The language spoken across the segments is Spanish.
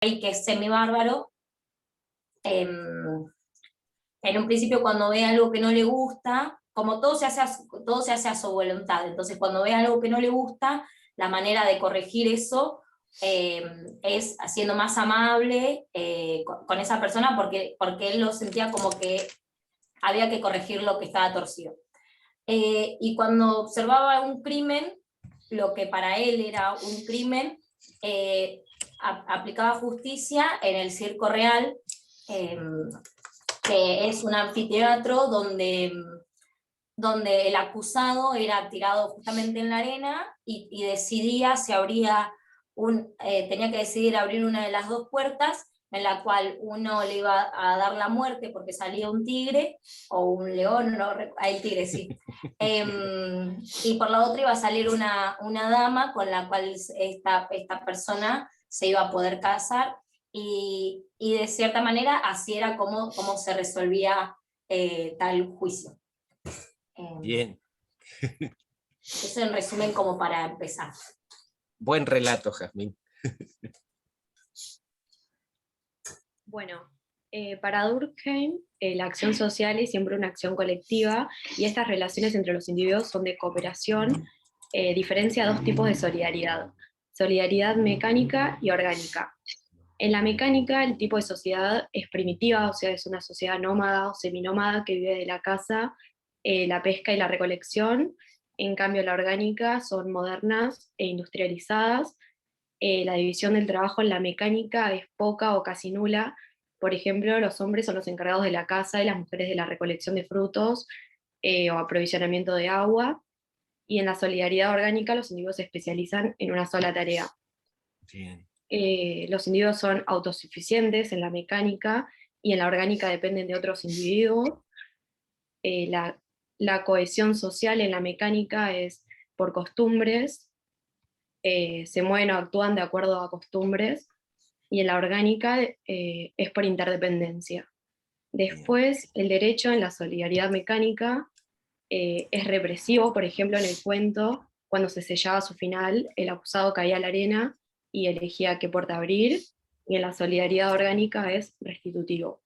rey que es semibárbaro, en un principio cuando ve algo que no le gusta, como todo se hace a su voluntad, entonces cuando ve algo que no le gusta, la manera de corregir eso es siendo más amable con esa persona porque él lo sentía como que había que corregir lo que estaba torcido. Y cuando observaba un crimen, lo que para él era un crimen, aplicaba justicia en el circo real, que es un anfiteatro donde el acusado era tirado justamente en la arena y decidía si tenía que decidir abrir una de las dos puertas, en la cual uno le iba a dar la muerte porque salía un tigre, o un león, no, el tigre sí, y por la otra iba a salir una dama con la cual esta persona se iba a poder casar, y de cierta manera así era como se resolvía tal juicio. Bien. Eso en resumen como para empezar. Buen relato, Jazmín. Bueno, para Durkheim, la acción social es siempre una acción colectiva y estas relaciones entre los individuos son de cooperación, diferencia dos tipos de solidaridad, solidaridad mecánica y orgánica. En la mecánica, el tipo de sociedad es primitiva, o sea, es una sociedad nómada o seminómada que vive de la caza, la pesca y la recolección. En cambio, la orgánica son modernas e industrializadas. La división del trabajo en la mecánica es poca o casi nula. Por ejemplo, los hombres son los encargados de la caza y las mujeres de la recolección de frutos o aprovisionamiento de agua. Y en la solidaridad orgánica, los individuos se especializan en una sola tarea. Bien. Los individuos son autosuficientes en la mecánica y en la orgánica dependen de otros individuos. La cohesión social en la mecánica es por costumbres, se mueven o actúan de acuerdo a costumbres, y en la orgánica es por interdependencia. Después, el derecho en la solidaridad mecánica es represivo, por ejemplo, en el cuento, cuando se sellaba su final, el acusado caía a la arena y elegía qué puerta abrir, y en la solidaridad orgánica es restitutivo.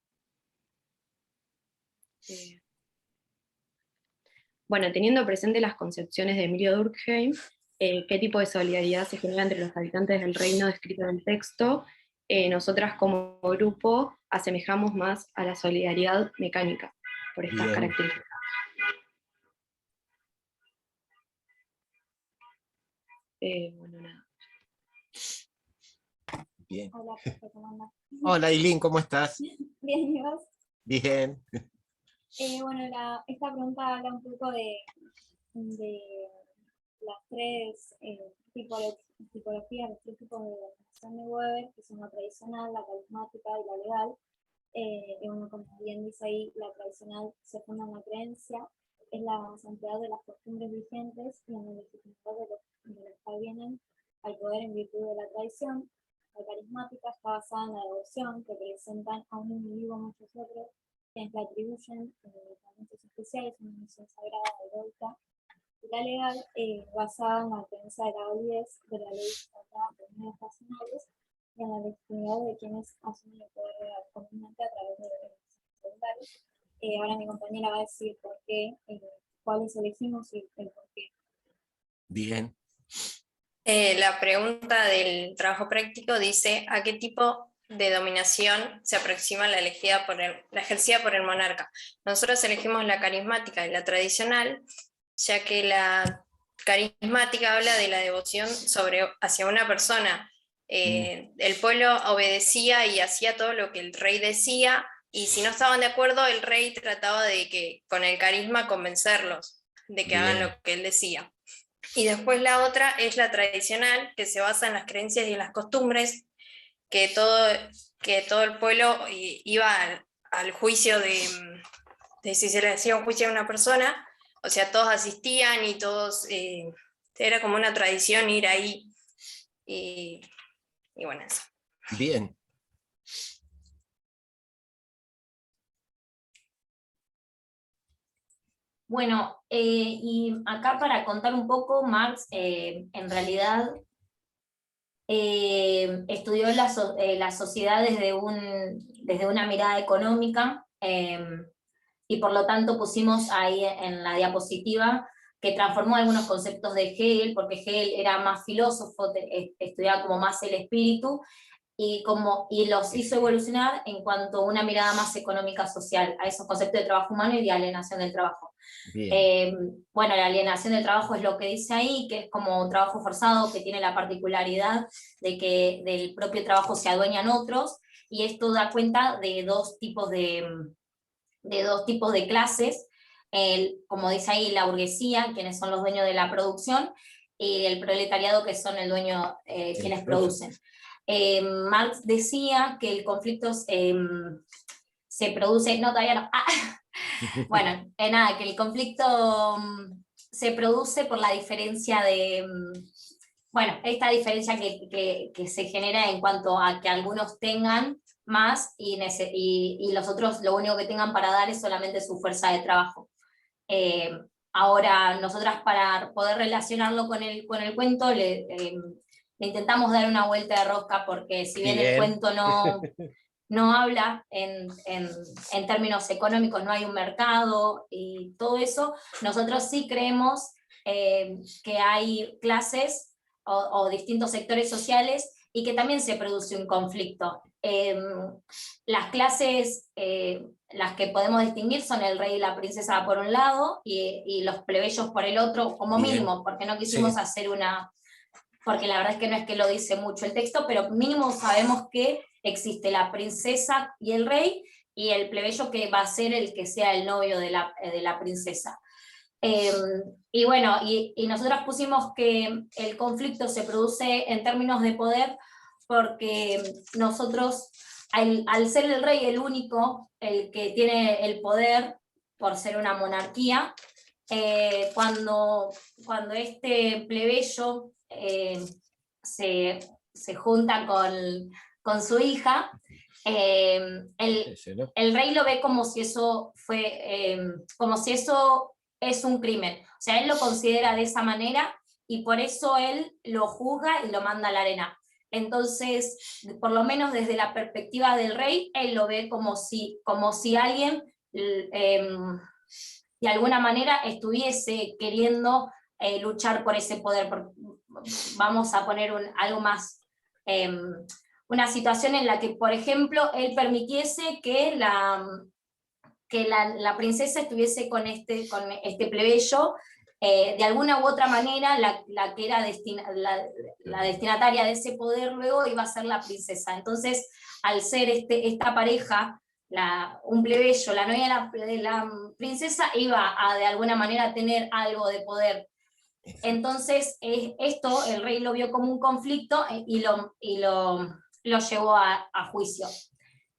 Bueno, teniendo presente las concepciones de Emilio Durkheim, qué tipo de solidaridad se genera entre los habitantes del reino descrito en el texto, nosotras como grupo asemejamos más a la solidaridad mecánica, por estas Bien. características. Bueno, nada. Bien. Hola, profe, ¿cómo andas? Hola, Eileen, ¿cómo estás? Bien, ¿y vos? Bien. Bueno, esta pregunta habla un poco de las tres tipologías, los tres tipos de organización de Weber, que son la tradicional, la carismática y la legal. Y bueno, como bien dice ahí, la tradicional se funda en la creencia, es la santidad de las costumbres vigentes y en la legitimidad de los que vienen al poder en virtud de la tradición. La carismática está basada en la devoción que presentan a un individuo muchos otros, quienes le atribuyen talentos especiales, una misión sagrada, heroica. Y la legal, basada en la creencia de la validez de la ley de los medios racionales y en la legitimidad de quienes asumen el poder real comúnmente a través de elecciones voluntarias. Ahora mi compañera va a decir por qué, cuáles elegimos y el por qué. Bien. La pregunta del trabajo práctico dice: ¿a qué tipo de dominación se aproxima la elegida la ejercida por el monarca? Nosotros elegimos la carismática y la tradicional, ya que la carismática habla de la devoción hacia una persona. El pueblo obedecía y hacía todo lo que el rey decía, y si no estaban de acuerdo, el rey trataba de que con el carisma convencerlos de que hagan lo que él decía. Y después la otra es la tradicional, que se basa en las creencias y en las costumbres, que todo el pueblo iba al juicio de si se le hacía un juicio a una persona, o sea, todos asistían y todos, era como una tradición ir ahí, y bueno, eso. Bien. Bueno, y acá para contar un poco, Marx en realidad Estudió la sociedad desde una mirada económica, y por lo tanto pusimos ahí en la diapositiva que transformó algunos conceptos de Hegel, porque Hegel era más filósofo, estudiaba como más el espíritu, y los hizo evolucionar en cuanto a una mirada más económica social, a esos conceptos de trabajo humano y de alienación del trabajo. Bueno, la alienación del trabajo es lo que dice ahí, que es como un trabajo forzado que tiene la particularidad de que del propio trabajo se adueñan otros, y esto da cuenta de dos tipos de clases, como dice ahí, la burguesía, quienes son los dueños de la producción, y el proletariado, que son el dueño, quienes producen. Marx decía que el conflicto se produce, no, todavía no, bueno, nada, que el conflicto se produce por la diferencia bueno, esta diferencia que se genera en cuanto a que algunos tengan más y los otros lo único que tengan para dar es solamente su fuerza de trabajo. Ahora, nosotras para poder relacionarlo con el cuento, le intentamos dar una vuelta de rosca, porque si bien el cuento no habla en términos económicos, no hay un mercado y todo eso, nosotros sí creemos que hay clases o distintos sectores sociales y que también se produce un conflicto. Las clases, las que podemos distinguir son el rey y la princesa por un lado y los plebeyos por el otro, como mínimo, porque no quisimos hacer porque la verdad es que no es que lo dice mucho el texto, pero mínimo sabemos que existe la princesa y el rey, y el plebeyo que va a ser el que sea el novio de la princesa. Y bueno, y nosotros pusimos que el conflicto se produce en términos de poder, porque nosotros, al ser el rey el único, el que tiene el poder, por ser una monarquía, cuando este plebeyo se junta con su hija, el rey lo ve como si eso es un crimen. O sea, él lo considera de esa manera y por eso él lo juzga y lo manda a la arena. Entonces, por lo menos desde la perspectiva del rey, él lo ve como si alguien de alguna manera estuviese queriendo luchar por ese poder. Vamos a poner algo más, una situación en la que, por ejemplo, él permitiese que la princesa estuviese con este plebeyo, de alguna u otra manera la que era la destinataria de ese poder luego iba a ser la princesa. Entonces, al ser esta pareja, un plebeyo, la novia de la princesa, iba a de alguna manera tener algo de poder. Entonces, esto el rey lo vio como un conflicto y lo llevó a juicio.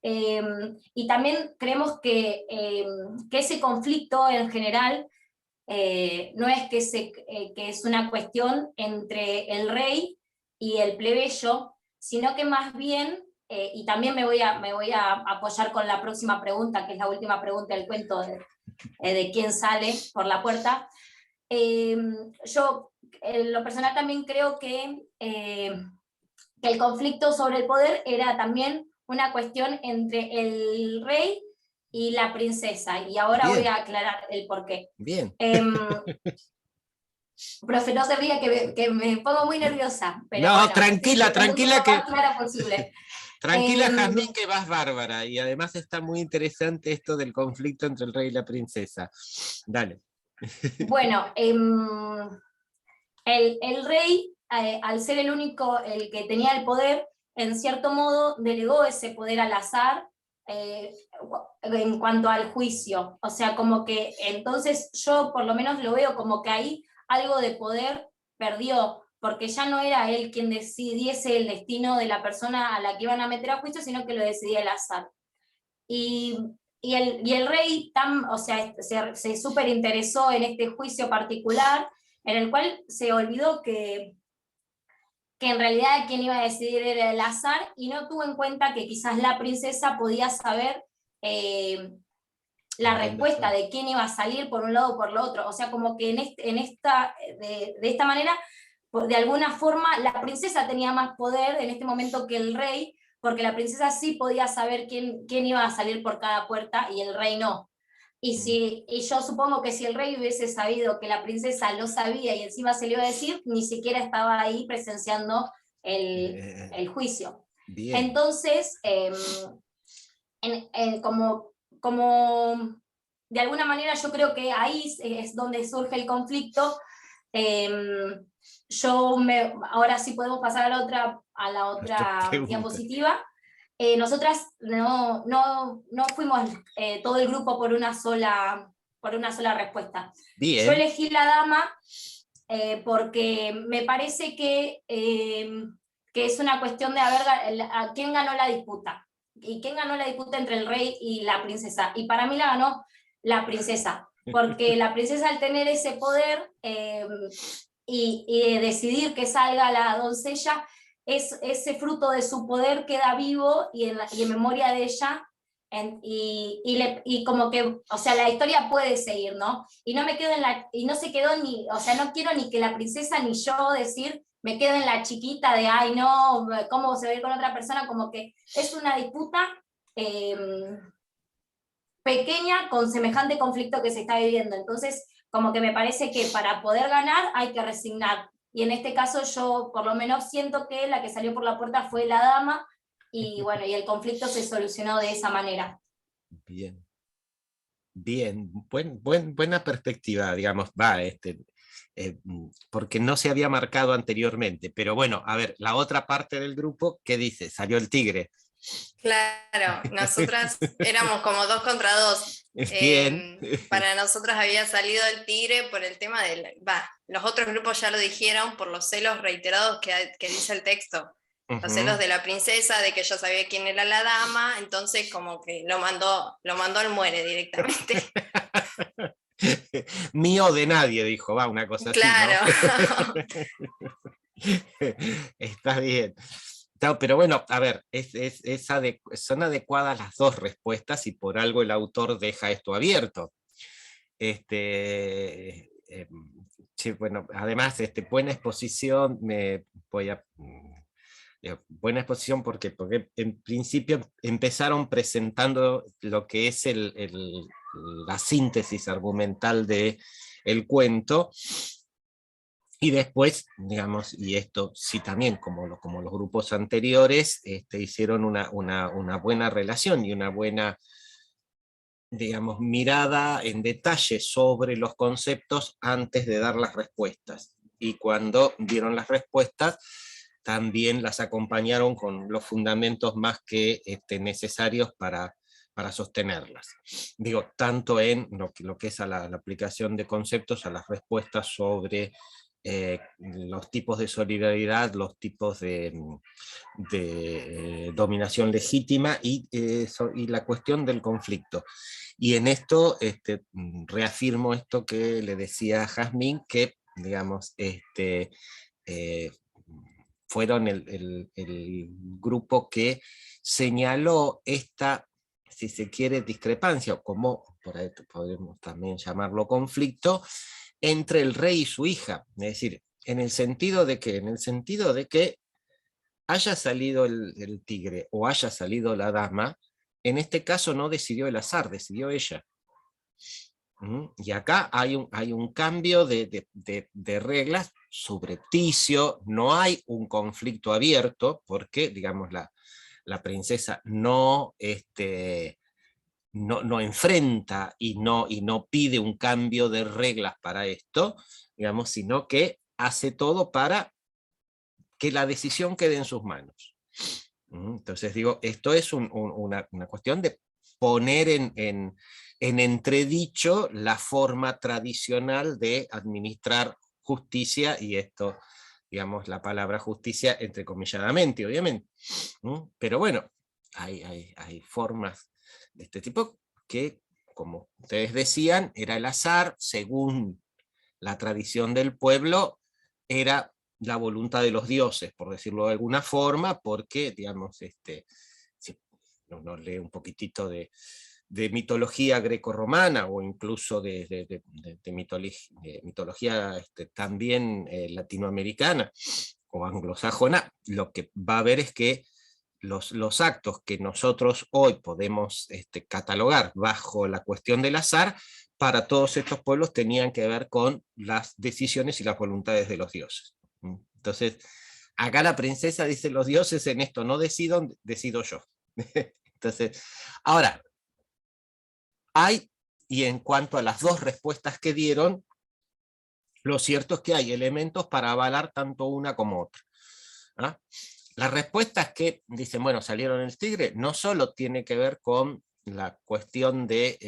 Y también creemos que ese conflicto en general no es que es una cuestión entre el rey y el plebeyo, sino que más bien, y también me voy a apoyar con la próxima pregunta, que es la última pregunta del cuento de quién sale por la puerta. Yo, en lo personal, también creo que el conflicto sobre el poder era también una cuestión entre el rey y la princesa, y ahora voy a aclarar el porqué. Bien. Profe, no se ría que me pongo muy nerviosa. Pero no, bueno, tranquila, lo más clara posible. Tranquila, Jazmín, que vas bárbara, y además está muy interesante esto del conflicto entre el rey y la princesa. Dale. Bueno, el rey, al ser el único, el que tenía el poder, en cierto modo delegó ese poder al azar en cuanto al juicio. O sea, como que entonces yo por lo menos lo veo como que ahí algo de poder perdió, porque ya no era él quien decidiese el destino de la persona a la que iban a meter a juicio, sino que lo decidía el azar. Y el rey o sea, se súper interesó en este juicio particular, en el cual se olvidó que en realidad quien iba a decidir era el azar, y no tuvo en cuenta que quizás la princesa podía saber la respuesta de quién iba a salir por un lado o por lo otro. O sea, como que de esta manera de alguna forma la princesa tenía más poder en este momento que el rey, porque la princesa sí podía saber quién iba a salir por cada puerta y el rey no. Y yo supongo que si el rey hubiese sabido que la princesa lo sabía y encima se le iba a decir, ni siquiera estaba ahí presenciando el juicio. Bien. Entonces, como de alguna manera yo creo que ahí es donde surge el conflicto. Ahora sí podemos pasar a la otra diapositiva. Nosotras no fuimos todo el grupo por una sola respuesta. Bien. Yo elegí la dama porque me parece que es una cuestión de a quién ganó la disputa. ¿Y quién ganó la disputa entre el rey y la princesa? Y para mí la ganó la princesa, porque la princesa al tener ese poder y decidir que salga la doncella, ese fruto de su poder queda vivo y en memoria de ella, y como que, o sea, la historia puede seguir, ¿no? Y no me quedo y no se quedó ni, o sea, no quiero ni que la princesa ni yo decir, me quedo en la chiquita de, ay no, cómo se ve con otra persona, como que es una disputa pequeña con semejante conflicto que se está viviendo. Entonces, como que me parece que para poder ganar hay que resignar. Y en este caso yo por lo menos siento que la que salió por la puerta fue la dama, y bueno, y el conflicto se solucionó de esa manera. Bien. Bien, buena perspectiva, digamos, porque no se había marcado anteriormente. Pero bueno, a ver, la otra parte del grupo, ¿qué dice? Salió el tigre. Claro, nosotras éramos como 2 contra 2. Bien. Para nosotras había salido el tigre por el tema los otros grupos ya lo dijeron, por los celos reiterados que dice el texto. Los celos de la princesa, de que yo sabía quién era la dama, entonces como que lo mandó al muere directamente. Mío de nadie, dijo, una cosa claro. así, ¿no? Está bien. No, pero bueno, a ver, son adecuadas las dos respuestas y por algo el autor deja esto abierto. Sí, bueno, además, buena exposición, buena exposición porque en principio empezaron presentando lo que es la síntesis argumental del cuento, y después, digamos, y esto sí también, como los grupos anteriores, hicieron una buena relación y una buena, digamos, mirada en detalle sobre los conceptos antes de dar las respuestas. Y cuando dieron las respuestas, también las acompañaron con los fundamentos más que necesarios para sostenerlas. Digo, tanto en lo que es a la aplicación de conceptos, a las respuestas sobre los tipos de solidaridad, los tipos de dominación legítima y la cuestión del conflicto. Y en esto reafirmo esto que le decía a Jazmín, que digamos, fueron el grupo que señaló esta, si se quiere, discrepancia, o como por ahí podemos también llamarlo conflicto, entre el rey y su hija. Es decir, en el sentido de que haya salido el tigre o haya salido la dama, en este caso no decidió el azar, decidió ella. Y acá hay un cambio de reglas subrepticio, no hay un conflicto abierto, porque, digamos, la princesa no enfrenta y no pide un cambio de reglas para esto, digamos, sino que hace todo para que la decisión quede en sus manos. Entonces digo, esto es una cuestión de poner en entredicho la forma tradicional de administrar justicia, y esto, digamos, la palabra justicia entrecomilladamente, obviamente. Pero bueno, hay formas de este tipo que, como ustedes decían, era el azar, según la tradición del pueblo, era la voluntad de los dioses, por decirlo de alguna forma, porque, digamos, si uno lee un poquitito de de mitología grecorromana o incluso de mitología también latinoamericana o anglosajona, lo que va a ver es que los actos que nosotros hoy podemos catalogar bajo la cuestión del azar, para todos estos pueblos tenían que ver con las decisiones y las voluntades de los dioses. Entonces, acá la princesa dice, los dioses en esto no decido, decido yo. Entonces, ahora, y en cuanto a las dos respuestas que dieron, lo cierto es que hay elementos para avalar tanto una como otra. ¿Ah? Las respuestas que dicen, bueno, salieron el tigre, no solo tiene que ver con la cuestión de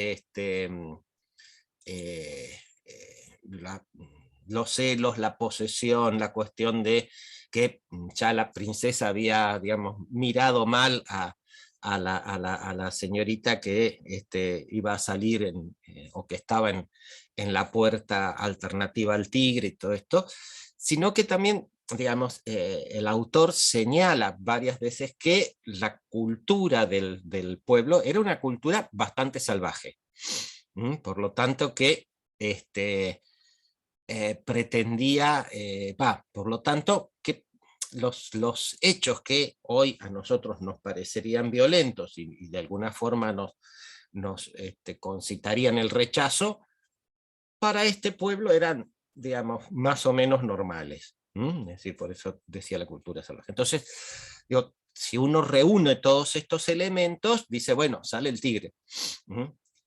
los celos, la posesión, la cuestión de que ya la princesa había, digamos, mirado mal a la señorita que iba a salir o que estaba en la puerta alternativa al tigre y todo esto, sino que también, digamos, el autor señala varias veces que la cultura del pueblo era una cultura bastante salvaje. Por lo tanto que pretendía, por lo tanto que los hechos que hoy a nosotros nos parecerían violentos y de alguna forma nos concitarían el rechazo, para este pueblo eran, digamos, más o menos normales. Es decir, por eso decía la cultura salvaje. Entonces, digo, si uno reúne todos estos elementos, dice, bueno, sale el tigre.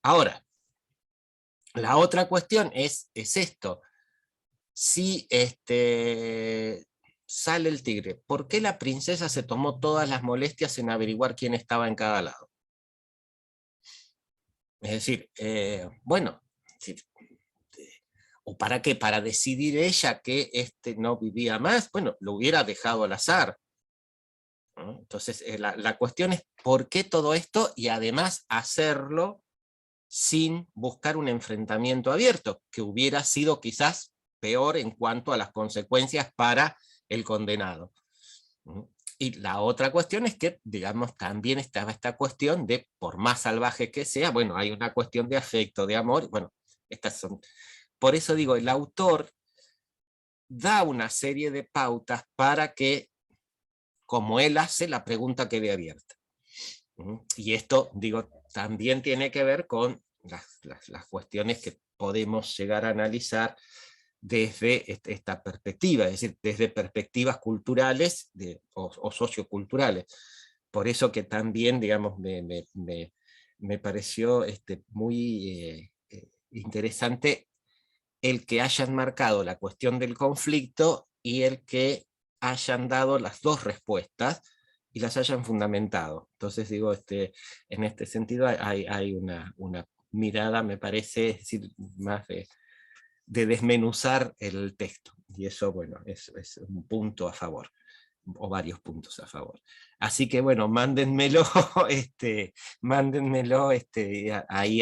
Ahora, la otra cuestión es esto. Si sale el tigre, ¿por qué la princesa se tomó todas las molestias en averiguar quién estaba en cada lado? Es decir, bueno, ¿o para qué? Para decidir ella que no vivía más, bueno, lo hubiera dejado al azar. ¿No? Entonces, la cuestión es ¿por qué todo esto? Y además hacerlo sin buscar un enfrentamiento abierto, que hubiera sido quizás peor en cuanto a las consecuencias para el condenado. Y la otra cuestión es que, digamos, también estaba esta cuestión de, por más salvaje que sea, bueno, hay una cuestión de afecto, de amor, bueno, estas son... Por eso digo, el autor da una serie de pautas para que, como él hace, la pregunta quede abierta. Y esto, digo, también tiene que ver con las cuestiones que podemos llegar a analizar desde esta perspectiva, es decir, desde perspectivas culturales o socioculturales. Por eso que también, digamos, me pareció muy interesante el que hayan marcado la cuestión del conflicto y el que hayan dado las dos respuestas y las hayan fundamentado. Entonces digo, en este sentido hay una mirada, me parece, es decir, más de desmenuzar el texto, y eso, bueno, es un punto a favor, o varios puntos a favor. Así que, bueno, mándenmelo, mándenmelo ahí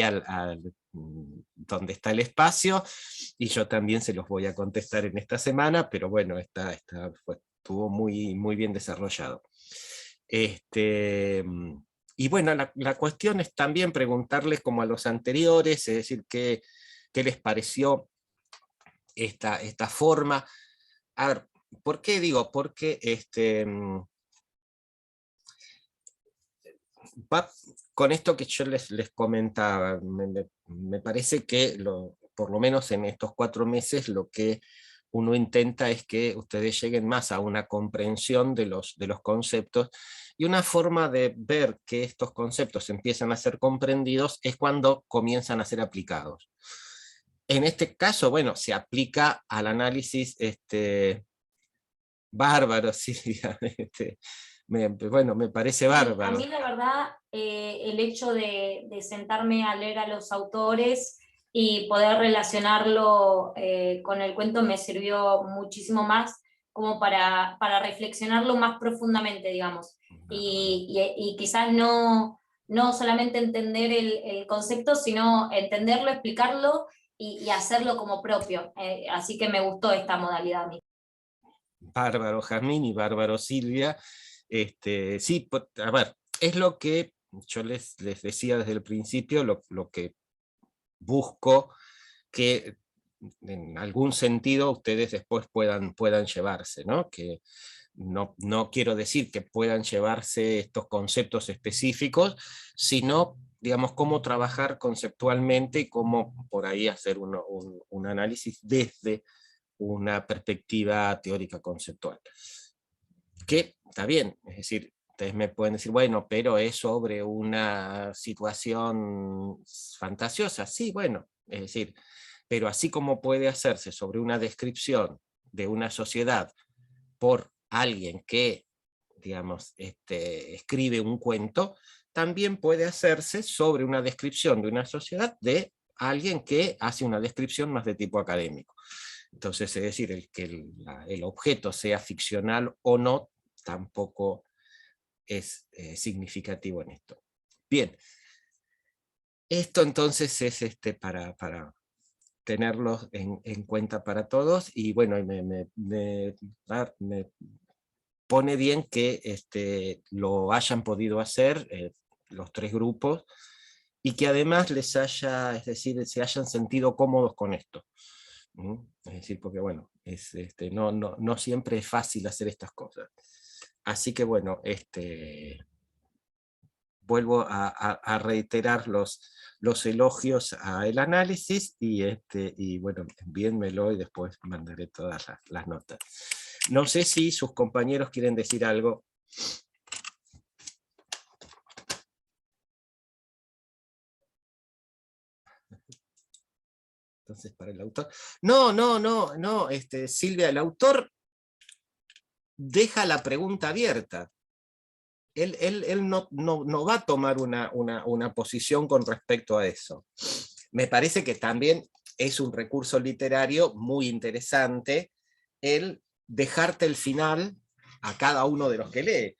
donde está el espacio, y yo también se los voy a contestar en esta semana, pero bueno, estuvo muy, muy bien desarrollado. Y bueno, la cuestión es también preguntarles como a los anteriores, es decir, qué les pareció esta forma. A ver, ¿por qué digo? Porque va con esto que yo les comentaba, me parece que por lo menos en estos 4 meses lo que uno intenta es que ustedes lleguen más a una comprensión de los conceptos, y una forma de ver que estos conceptos empiezan a ser comprendidos es cuando comienzan a ser aplicados. En este caso, bueno, se aplica al análisis bárbaro, sí, bueno, me parece bárbaro. A mí la verdad, el hecho de sentarme a leer a los autores y poder relacionarlo con el cuento me sirvió muchísimo más como para reflexionarlo más profundamente, digamos. Y quizás no solamente entender el concepto, sino entenderlo, explicarlo y hacerlo como propio. Así que me gustó esta modalidad a mí. Bárbaro Jazmín y bárbaro Silvia. Sí, a ver, es lo que yo les decía desde el principio lo que busco que en algún sentido ustedes después puedan llevarse, ¿no? Que no quiero decir que puedan llevarse estos conceptos específicos, sino, digamos, cómo trabajar conceptualmente y cómo por ahí hacer un análisis desde una perspectiva teórica conceptual. Que está bien, es decir, ustedes me pueden decir, bueno, pero es sobre una situación fantasiosa. Sí, bueno, es decir, pero así como puede hacerse sobre una descripción de una sociedad por alguien que, digamos, escribe un cuento, también puede hacerse sobre una descripción de una sociedad de alguien que hace una descripción más de tipo académico. Entonces, es decir, que el objeto sea ficcional o no, tampoco es significativo en esto. Bien, esto entonces es para tenerlo en cuenta para todos, y bueno, me pone bien que lo hayan podido hacer los tres grupos, y que además les haya, es decir, se hayan sentido cómodos con esto. Es decir, porque bueno, no siempre es fácil hacer estas cosas. Así que bueno, vuelvo a reiterar los elogios al análisis, y bueno, envíenmelo y después mandaré todas las notas. No sé si sus compañeros quieren decir algo. Entonces, para el autor. No, Silvia, el autor deja la pregunta abierta. Él no va a tomar una posición con respecto a eso. Me parece que también es un recurso literario muy interesante el dejarte el final a cada uno de los que lee,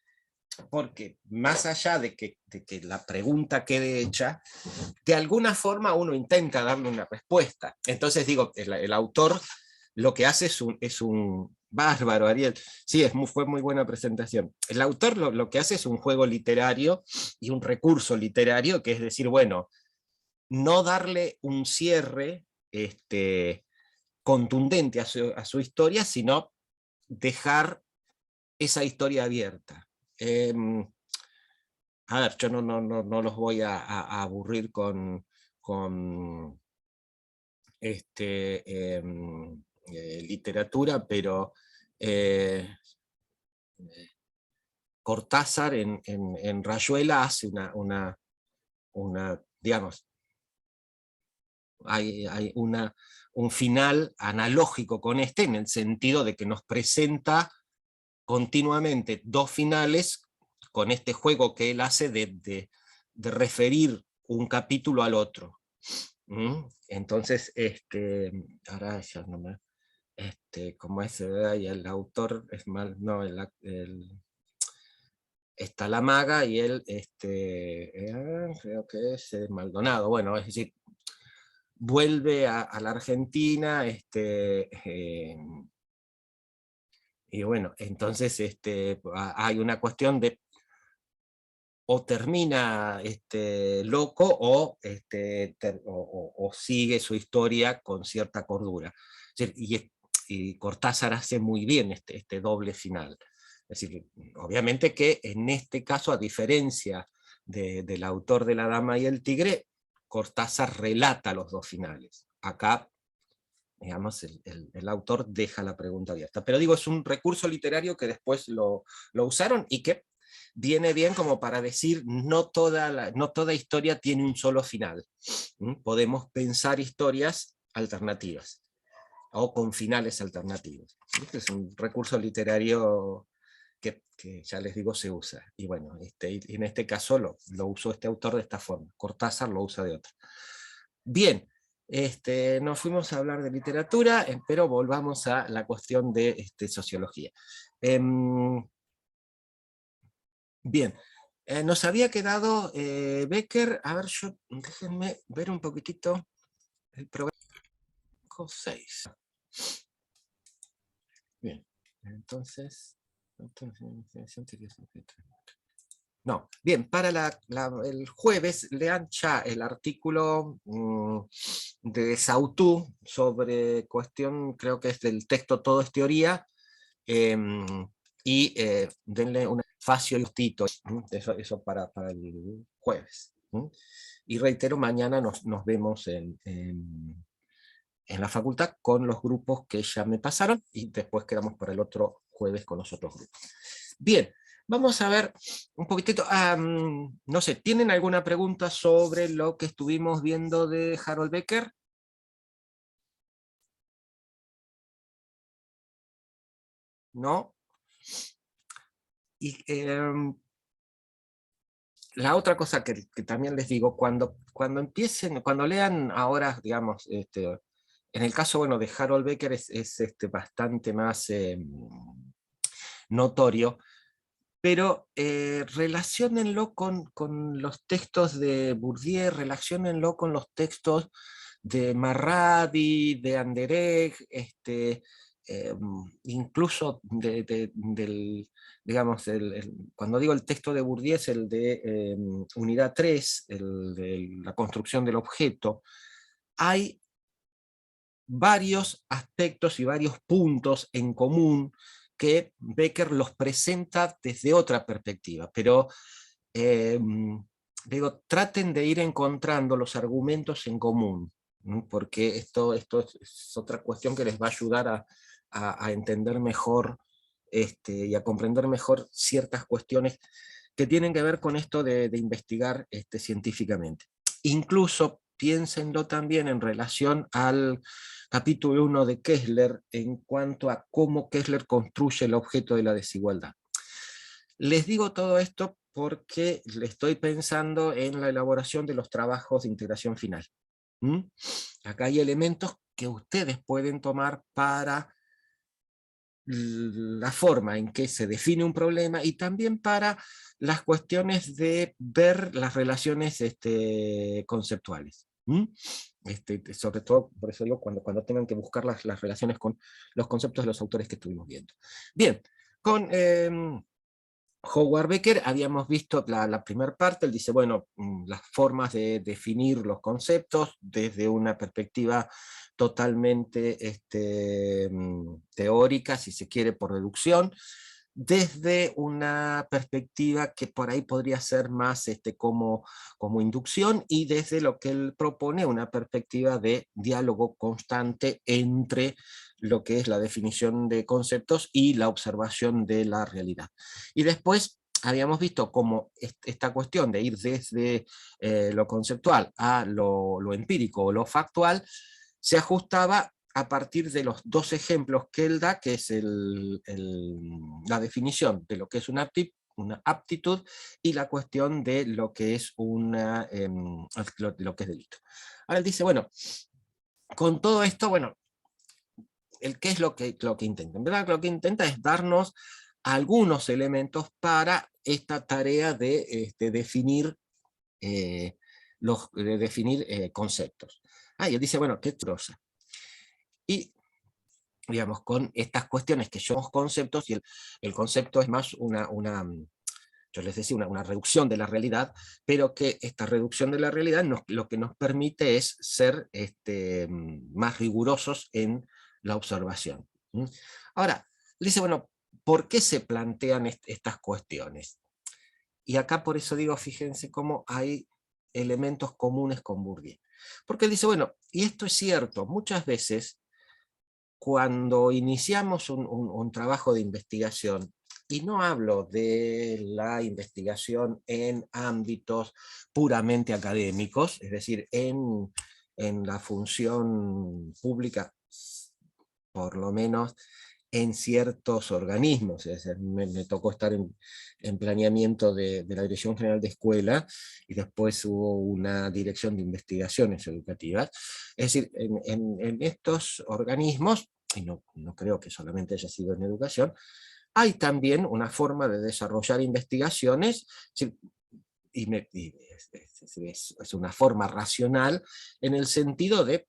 porque más allá de que la pregunta quede hecha, de alguna forma uno intenta darle una respuesta. Entonces digo, el autor lo que hace es un bárbaro, Ariel. Sí, fue muy buena presentación. El autor lo que hace es un juego literario y un recurso literario, que es decir, bueno, no darle un cierre contundente a su historia, sino dejar esa historia abierta. A ver, yo no los voy a aburrir con literatura, pero Cortázar en Rayuela hace digamos, hay un final analógico con en el sentido de que nos presenta continuamente dos finales con este juego que él hace de referir un capítulo al otro. Entonces, ahora ya no me... como es, y el autor es mal, no, está la maga y él, creo que es Maldonado, bueno, es decir, vuelve a la Argentina, y bueno, entonces hay una cuestión de o termina loco o sigue su historia con cierta cordura. Es decir, y Cortázar hace muy bien este doble final. Es decir, obviamente que en este caso, a diferencia del autor de La Dama y el Tigre, Cortázar relata los dos finales. Acá, digamos, el autor deja la pregunta abierta. Pero digo, es un recurso literario que después lo usaron, y que viene bien como para decir, no toda historia tiene un solo final. Podemos pensar historias alternativas, o con finales alternativos. Este es un recurso literario que ya les digo se usa. Y bueno, y en este caso lo usó este autor de esta forma. Cortázar lo usa de otra. Bien, nos fuimos a hablar de literatura, pero volvamos a la cuestión de sociología. Bien, nos había quedado Becker, a ver, déjenme ver un poquitito el programa 6. Bien, entonces, No, bien, para el jueves lean ya el artículo de Sautú sobre cuestión, creo que es del texto Todo es teoría, y denle un espacio justito, eso para el jueves. Y reitero, mañana nos vemos en la facultad con los grupos que ya me pasaron, y después quedamos para el otro jueves con los otros grupos. Bien. Vamos a ver un poquitito, no sé, ¿tienen alguna pregunta sobre lo que estuvimos viendo de Harold Becker? ¿No? Y la otra cosa que también les digo, cuando empiecen, cuando lean ahora, digamos, en el caso, bueno, de Harold Becker es bastante más notorio, pero relaciónenlo con los textos de Bourdieu, relaciónenlo con los textos de Marradi, de Anderegg, incluso digamos, cuando digo el texto de Bourdieu es el de Unidad 3, el de la construcción del objeto. Hay varios aspectos y varios puntos en común que Becker los presenta desde otra perspectiva, pero digo, traten de ir encontrando los argumentos en común, porque esto es otra cuestión que les va a ayudar a entender mejor y a comprender mejor ciertas cuestiones que tienen que ver con esto de investigar científicamente. Incluso piénsenlo también en relación al capítulo 1 de Kessler, en cuanto a cómo Kessler construye el objeto de la desigualdad. Les digo todo esto porque le estoy pensando en la elaboración de los trabajos de integración final. Acá hay elementos que ustedes pueden tomar para la forma en que se define un problema y también para las cuestiones de ver las relaciones conceptuales. Sobre todo, por eso digo, cuando tengan que buscar las relaciones con los conceptos de los autores que estuvimos viendo. Bien, con Howard Becker habíamos visto la primera parte. Él dice, bueno, las formas de definir los conceptos desde una perspectiva totalmente teórica, si se quiere, por deducción, desde una perspectiva que por ahí podría ser más como inducción, y desde lo que él propone, una perspectiva de diálogo constante entre lo que es la definición de conceptos y la observación de la realidad. Y después habíamos visto cómo esta cuestión de ir desde lo conceptual a lo empírico o lo factual se ajustaba a partir de los dos ejemplos que él da, que es la definición de lo que es una aptitud y la cuestión de lo que es lo que es delito. Ahora él dice, bueno, con todo esto, bueno, ¿qué es lo que intenta? En verdad lo que intenta es darnos algunos elementos para esta tarea de definir conceptos. Y él dice, bueno, qué troza. Y, digamos, con estas cuestiones que son conceptos, y el concepto es más yo les decía, una reducción de la realidad, pero que esta reducción de la realidad lo que nos permite es ser más rigurosos en la observación. Ahora, dice, bueno, ¿por qué se plantean estas cuestiones? Y acá por eso digo, fíjense cómo hay elementos comunes con Bourdieu. Porque él dice, bueno, y esto es cierto, muchas veces cuando iniciamos un trabajo de investigación, y no hablo de la investigación en ámbitos puramente académicos, es decir, en la función pública, por lo menos en ciertos organismos. Es decir, me tocó estar en planeamiento de la Dirección General de Escuela, y después hubo una dirección de investigaciones educativas. Es decir, en estos organismos, y no creo que solamente haya sido en educación, hay también una forma de desarrollar investigaciones, y es una forma racional en el sentido de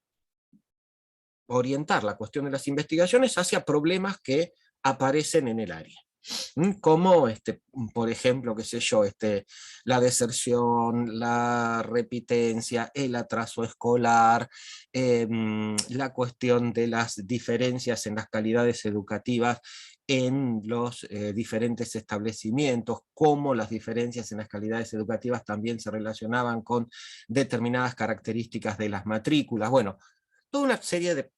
orientar la cuestión de las investigaciones hacia problemas que aparecen en el área. Como, por ejemplo, qué sé yo, la deserción, la repitencia, el atraso escolar, la cuestión de las diferencias en las calidades educativas en los diferentes establecimientos, cómo las diferencias en las calidades educativas también se relacionaban con determinadas características de las matrículas. Bueno, toda una serie de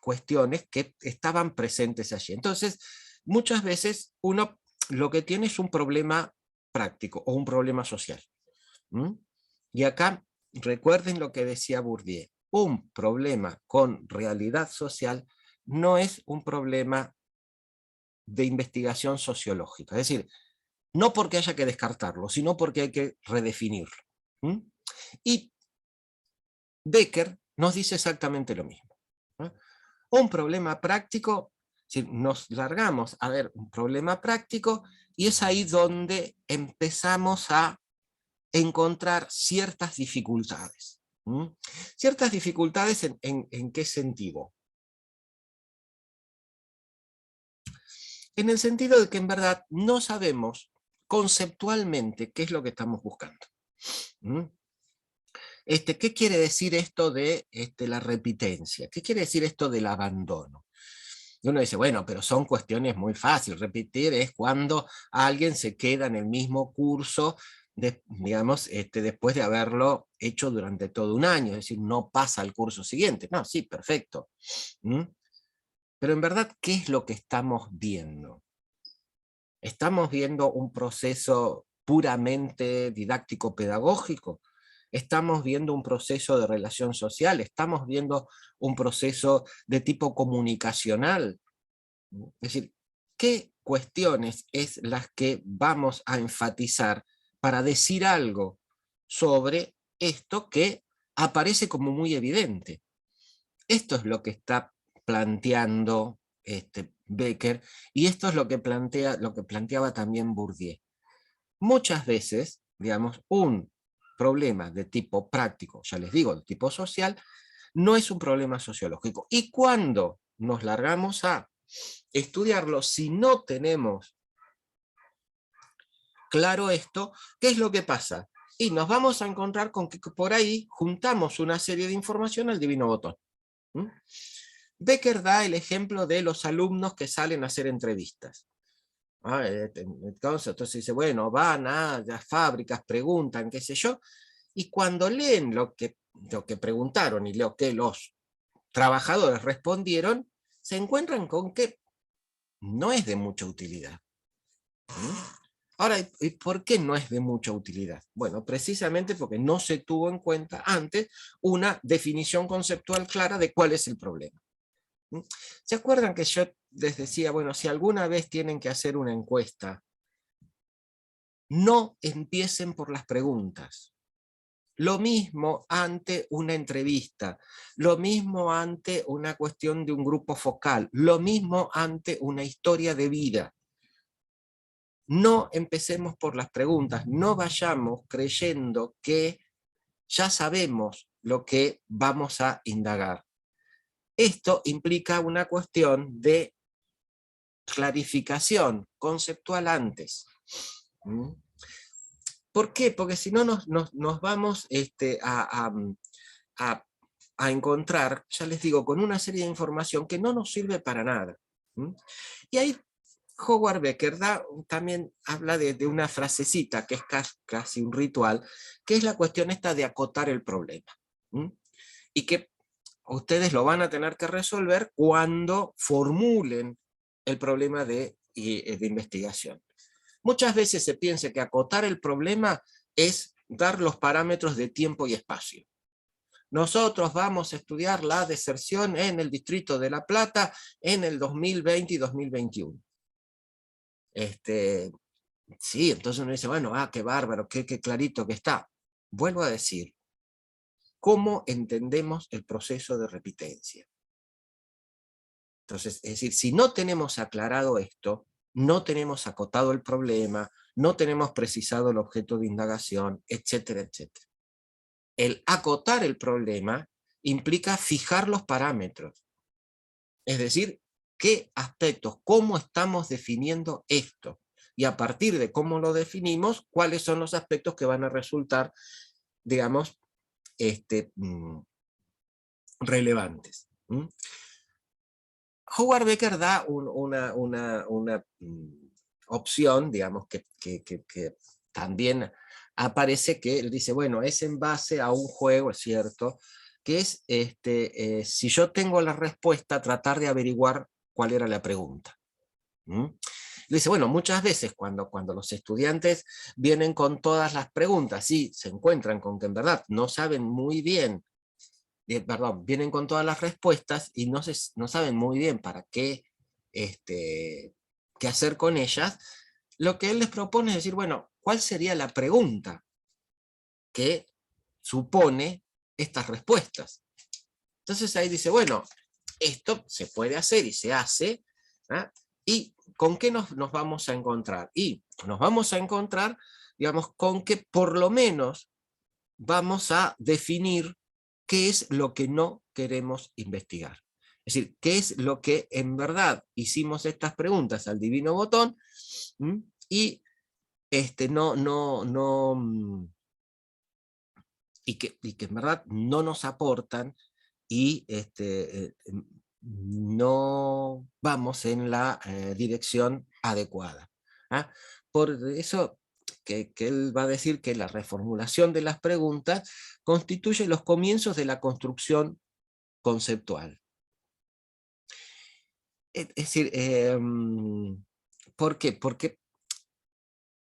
cuestiones que estaban presentes allí. Entonces, muchas veces uno lo que tiene es un problema práctico o un problema social. Y acá recuerden lo que decía Bourdieu, un problema con realidad social no es un problema de investigación sociológica, es decir, no porque haya que descartarlo, sino porque hay que redefinirlo. Y Becker nos dice exactamente lo mismo. Un problema práctico, si nos largamos a ver un problema práctico, y es ahí donde empezamos a encontrar ciertas dificultades. ¿Ciertas dificultades en qué sentido? En el sentido de que en verdad no sabemos conceptualmente qué es lo que estamos buscando. ¿Qué quiere decir esto de la repitencia? ¿Qué quiere decir esto del abandono? Y uno dice, bueno, pero son cuestiones muy fáciles. Repetir es cuando alguien se queda en el mismo curso, digamos, después de haberlo hecho durante todo un año, es decir, no pasa al curso siguiente. No, sí, perfecto. Pero en verdad, ¿qué es lo que estamos viendo? ¿Estamos viendo un proceso puramente didáctico-pedagógico? ¿Estamos viendo un proceso de relación social? ¿Estamos viendo un proceso de tipo comunicacional? Es decir, ¿qué cuestiones es las que vamos a enfatizar para decir algo sobre esto que aparece como muy evidente? Esto es lo que está planteando Becker, y esto es lo que planteaba también Bourdieu. Muchas veces, digamos, un problema de tipo práctico, ya les digo, de tipo social, no es un problema sociológico. Y cuando nos largamos a estudiarlo, si no tenemos claro esto, ¿qué es lo que pasa? Y nos vamos a encontrar con que por ahí juntamos una serie de información al divino botón. Becker da el ejemplo de los alumnos que salen a hacer entrevistas. Entonces dice, bueno, van a las fábricas, preguntan, qué sé yo, y cuando leen lo que preguntaron y lo que los trabajadores respondieron, se encuentran con que no es de mucha utilidad. Ahora, ¿y por qué no es de mucha utilidad? Bueno, precisamente porque no se tuvo en cuenta antes una definición conceptual clara de cuál es el problema. ¿Se acuerdan que yo les decía, bueno, si alguna vez tienen que hacer una encuesta, no empiecen por las preguntas? Lo mismo ante una entrevista, lo mismo ante una cuestión de un grupo focal, lo mismo ante una historia de vida. No empecemos por las preguntas, no vayamos creyendo que ya sabemos lo que vamos a indagar. Esto implica una cuestión de clarificación conceptual antes. ¿Por qué? Porque si no nos vamos a encontrar, ya les digo, con una serie de información que no nos sirve para nada. Y ahí Howard Becker también habla de una frasecita que es casi un ritual, que es la cuestión esta de acotar el problema. Y que ustedes lo van a tener que resolver cuando formulen el problema de investigación. Muchas veces se piensa que acotar el problema es dar los parámetros de tiempo y espacio. Nosotros vamos a estudiar la deserción en el distrito de La Plata en el 2020 y 2021. Sí, entonces uno dice, bueno, qué bárbaro, qué clarito que está. Vuelvo a decir, ¿cómo entendemos el proceso de repitencia? Entonces, es decir, si no tenemos aclarado esto, no tenemos acotado el problema, no tenemos precisado el objeto de indagación, etcétera, etcétera. El acotar el problema implica fijar los parámetros. Es decir, qué aspectos, cómo estamos definiendo esto. Y a partir de cómo lo definimos, cuáles son los aspectos que van a resultar, digamos, relevantes. Howard Becker da una opción, digamos, que también aparece, que él dice, bueno, es en base a un juego, es cierto, que es, si yo tengo la respuesta, tratar de averiguar cuál era la pregunta. Dice, bueno, muchas veces cuando los estudiantes vienen con todas las preguntas y se encuentran con que en verdad no saben muy bien, vienen con todas las respuestas y no saben muy bien para qué, qué hacer con ellas, lo que él les propone es decir, bueno, ¿cuál sería la pregunta que supone estas respuestas? Entonces ahí dice, bueno, esto se puede hacer y se hace, ¿ah? ¿Y con qué nos vamos a encontrar? Y nos vamos a encontrar, digamos, con que por lo menos vamos a definir qué es lo que no queremos investigar. Es decir, qué es lo que en verdad hicimos estas preguntas al divino botón y que en verdad no nos aportan y no vamos en la dirección adecuada. ¿Ah? Por eso que él va a decir que la reformulación de las preguntas constituye los comienzos de la construcción conceptual. Es decir, ¿por qué? Porque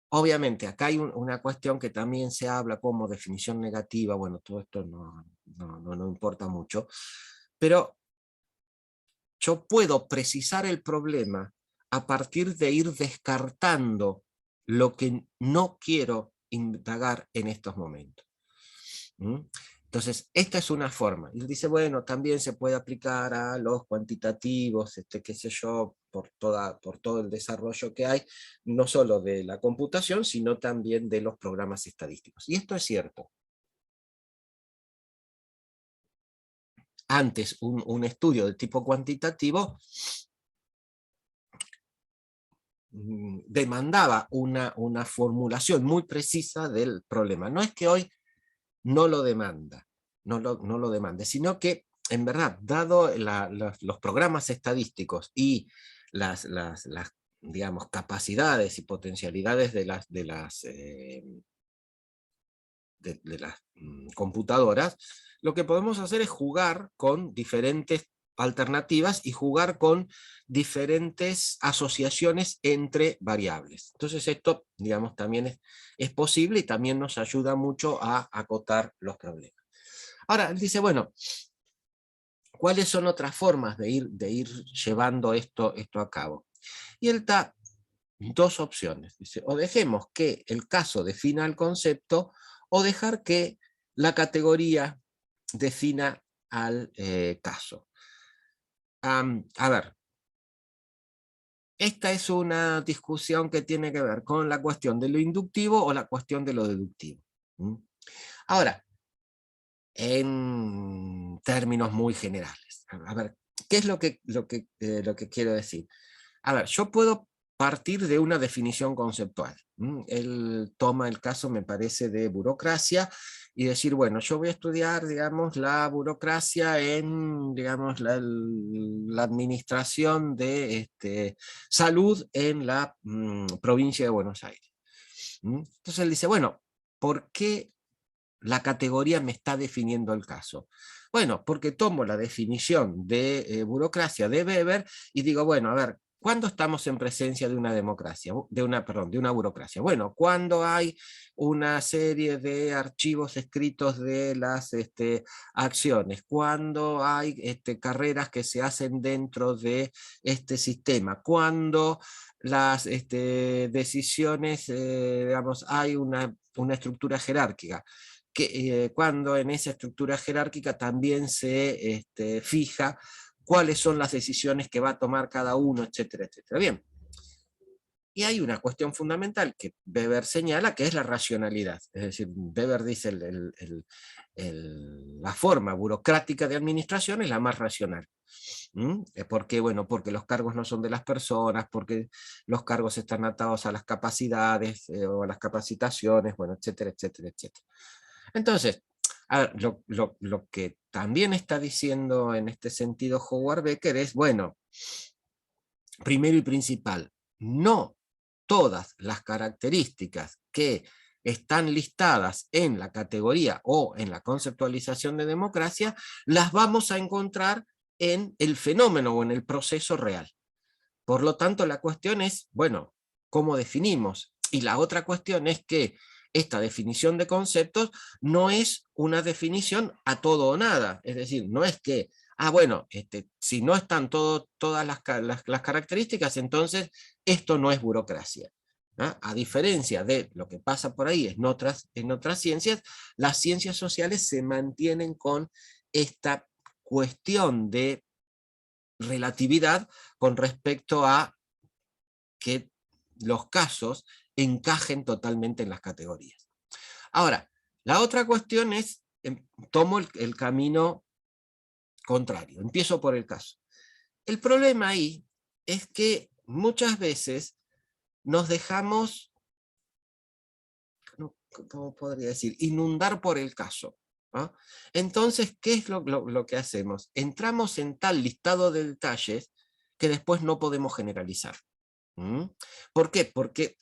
obviamente acá hay una cuestión que también se habla como definición negativa, bueno, todo esto no importa mucho, pero yo puedo precisar el problema a partir de ir descartando lo que no quiero indagar en estos momentos. Entonces, esta es una forma. Y dice, bueno, también se puede aplicar a los cuantitativos, qué sé yo, por todo el desarrollo que hay, no solo de la computación, sino también de los programas estadísticos. Y esto es cierto. Antes, un estudio de tipo cuantitativo demandaba una formulación muy precisa del problema. No es que hoy no lo demanda, no lo demande, sino que en verdad, dado los programas estadísticos y las digamos, capacidades y potencialidades de las computadoras, lo que podemos hacer es jugar con diferentes alternativas y jugar con diferentes asociaciones entre variables. Entonces esto, digamos, también es posible y también nos ayuda mucho a acotar los problemas. Ahora, él dice, bueno, ¿cuáles son otras formas de ir llevando esto a cabo? Y él da dos opciones. Dice, o dejemos que el caso defina el concepto, o dejar que la categoría defina al caso. A ver, esta es una discusión que tiene que ver con la cuestión de lo inductivo o la cuestión de lo deductivo. Ahora, en términos muy generales, a ver, ¿qué es lo que quiero decir? A ver, yo puedo partir de una definición conceptual. Él toma el caso, me parece, de burocracia, y decir, bueno, yo voy a estudiar, digamos, la burocracia en, digamos, la administración de salud en la provincia de Buenos Aires. Entonces él dice, bueno, ¿por qué la categoría me está definiendo el caso? Bueno, porque tomo la definición de burocracia de Weber y digo, bueno, a ver, ¿cuándo estamos en presencia de una democracia? De una burocracia. Bueno, cuando hay una serie de archivos escritos de las acciones, cuando hay carreras que se hacen dentro de este sistema, cuando las decisiones, digamos, hay una estructura jerárquica, cuando en esa estructura jerárquica también se fija cuáles son las decisiones que va a tomar cada uno, etcétera, etcétera. Bien, Y hay una cuestión fundamental que Weber señala, que es la racionalidad. Es decir, Weber dice la forma burocrática de administración es la más racional. ¿Por qué? Bueno, porque los cargos no son de las personas, porque los cargos están atados a las capacidades o a las capacitaciones, bueno, etcétera, etcétera, etcétera. Entonces, a ver, lo que también está diciendo en este sentido Howard Becker es, bueno, primero y principal, no todas las características que están listadas en la categoría o en la conceptualización de democracia, las vamos a encontrar en el fenómeno o en el proceso real. Por lo tanto, la cuestión es, bueno, ¿cómo definimos? Y la otra cuestión es que esta definición de conceptos no es una definición a todo o nada. Es decir, no es que, bueno, si no están todas las características, entonces esto no es burocracia. A diferencia de lo que pasa por ahí en otras ciencias, las ciencias sociales se mantienen con esta cuestión de relatividad con respecto a que los casos encajen totalmente en las categorías. Ahora, la otra cuestión es, tomo el camino contrario, empiezo por el caso. El problema ahí es que muchas veces nos dejamos, ¿cómo podría decir?, inundar por el caso. ¿No? Entonces, ¿qué es lo que hacemos? Entramos en tal listado de detalles que después no podemos generalizar. ¿Por qué? Porque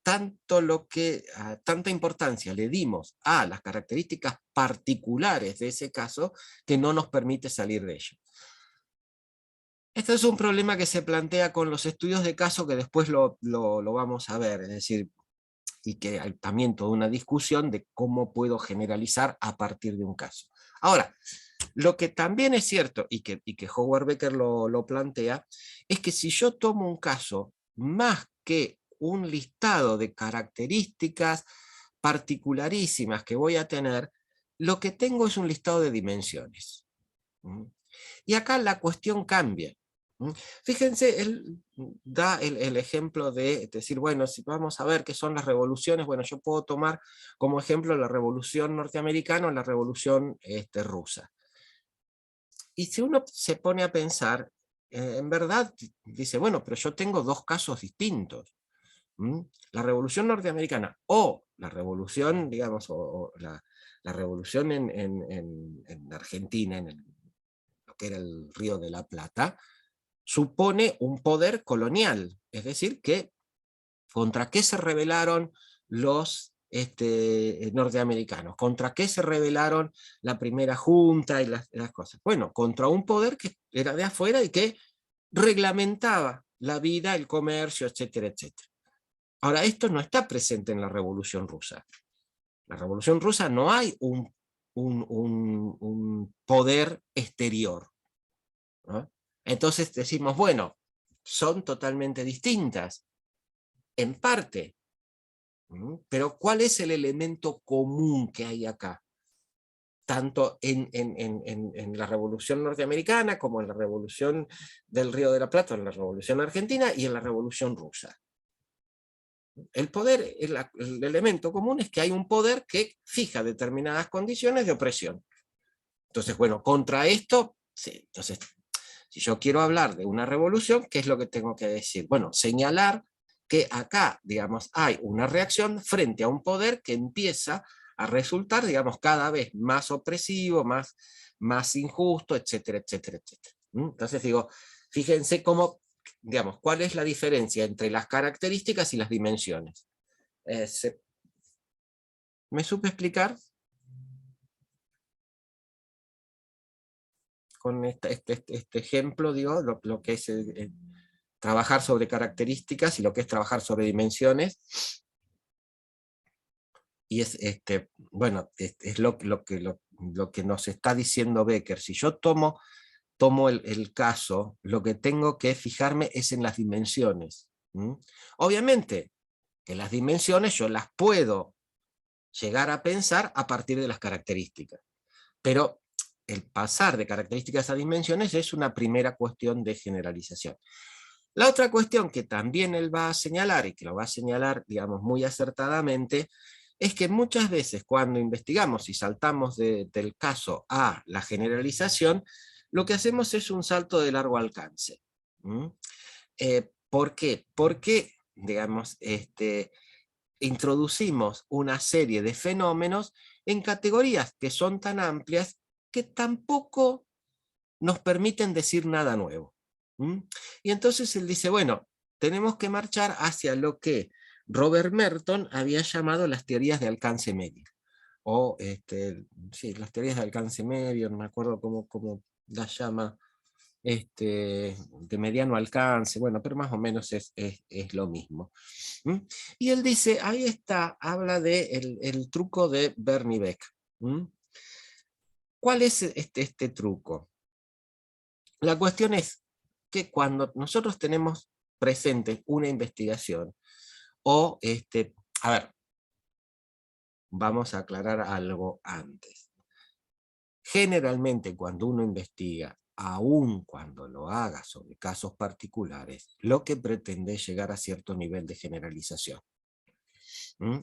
tanta importancia le dimos a las características particulares de ese caso que no nos permite salir de ello. Este es un problema que se plantea con los estudios de caso, que después lo vamos a ver, es decir, y que hay también toda una discusión de cómo puedo generalizar a partir de un caso. Ahora, lo que también es cierto, y que Howard Becker lo plantea, es que si yo tomo un caso más que un listado de características particularísimas que voy a tener, lo que tengo es un listado de dimensiones. Y acá la cuestión cambia. Fíjense, él da el ejemplo de decir, bueno, si vamos a ver qué son las revoluciones, bueno, yo puedo tomar como ejemplo la revolución norteamericana o la revolución rusa. Y si uno se pone a pensar, en verdad, dice, bueno, pero yo tengo dos casos distintos. La revolución norteamericana o la revolución, digamos, o la revolución en Argentina, en lo que era el Río de la Plata, supone un poder colonial, es decir, que ¿contra qué se rebelaron los norteamericanos? ¿Contra qué se rebelaron la primera junta y las cosas? Bueno, contra un poder que era de afuera y que reglamentaba la vida, el comercio, etcétera, etcétera. Ahora, esto no está presente en la Revolución Rusa. En la Revolución Rusa no hay un poder exterior, ¿no? Entonces decimos, bueno, son totalmente distintas, en parte, pero ¿cuál es el elemento común que hay acá? Tanto en la Revolución Norteamericana, como en la Revolución del Río de la Plata, en la Revolución Argentina y en la Revolución Rusa. El poder, el elemento común es que hay un poder que fija determinadas condiciones de opresión. Entonces, bueno, contra esto, sí, entonces, si yo quiero hablar de una revolución, ¿qué es lo que tengo que decir? Bueno, señalar que acá, digamos, hay una reacción frente a un poder que empieza a resultar, digamos, cada vez más opresivo, más injusto, etcétera, etcétera, etcétera. Entonces digo, fíjense cómo, digamos, cuál es la diferencia entre las características y las dimensiones. ¿Me supe explicar? Con este ejemplo, digo, lo que es trabajar sobre características y lo que es trabajar sobre dimensiones. Y es, bueno, es lo que nos está diciendo Becker. Si yo tomo el caso, lo que tengo que fijarme es en las dimensiones. Obviamente, que las dimensiones yo las puedo llegar a pensar a partir de las características. Pero el pasar de características a dimensiones es una primera cuestión de generalización. La otra cuestión que también él va a señalar, y que lo va a señalar, digamos, muy acertadamente, es que muchas veces cuando investigamos y saltamos del caso a la generalización, lo que hacemos es un salto de largo alcance. ¿Por qué? Porque, digamos, introducimos una serie de fenómenos en categorías que son tan amplias que tampoco nos permiten decir nada nuevo. Y entonces él dice, bueno, tenemos que marchar hacia lo que Robert Merton había llamado las teorías de alcance medio. O sí, las teorías de alcance medio, no me acuerdo cómo las llama, de mediano alcance, bueno, pero más o menos es lo mismo. Y él dice, ahí está, habla de el truco de Bernie Beck. ¿Cuál es este truco? La cuestión es que cuando nosotros tenemos presente una investigación, o, a ver, vamos a aclarar algo antes. Generalmente cuando uno investiga, aun cuando lo haga sobre casos particulares, lo que pretende es llegar a cierto nivel de generalización.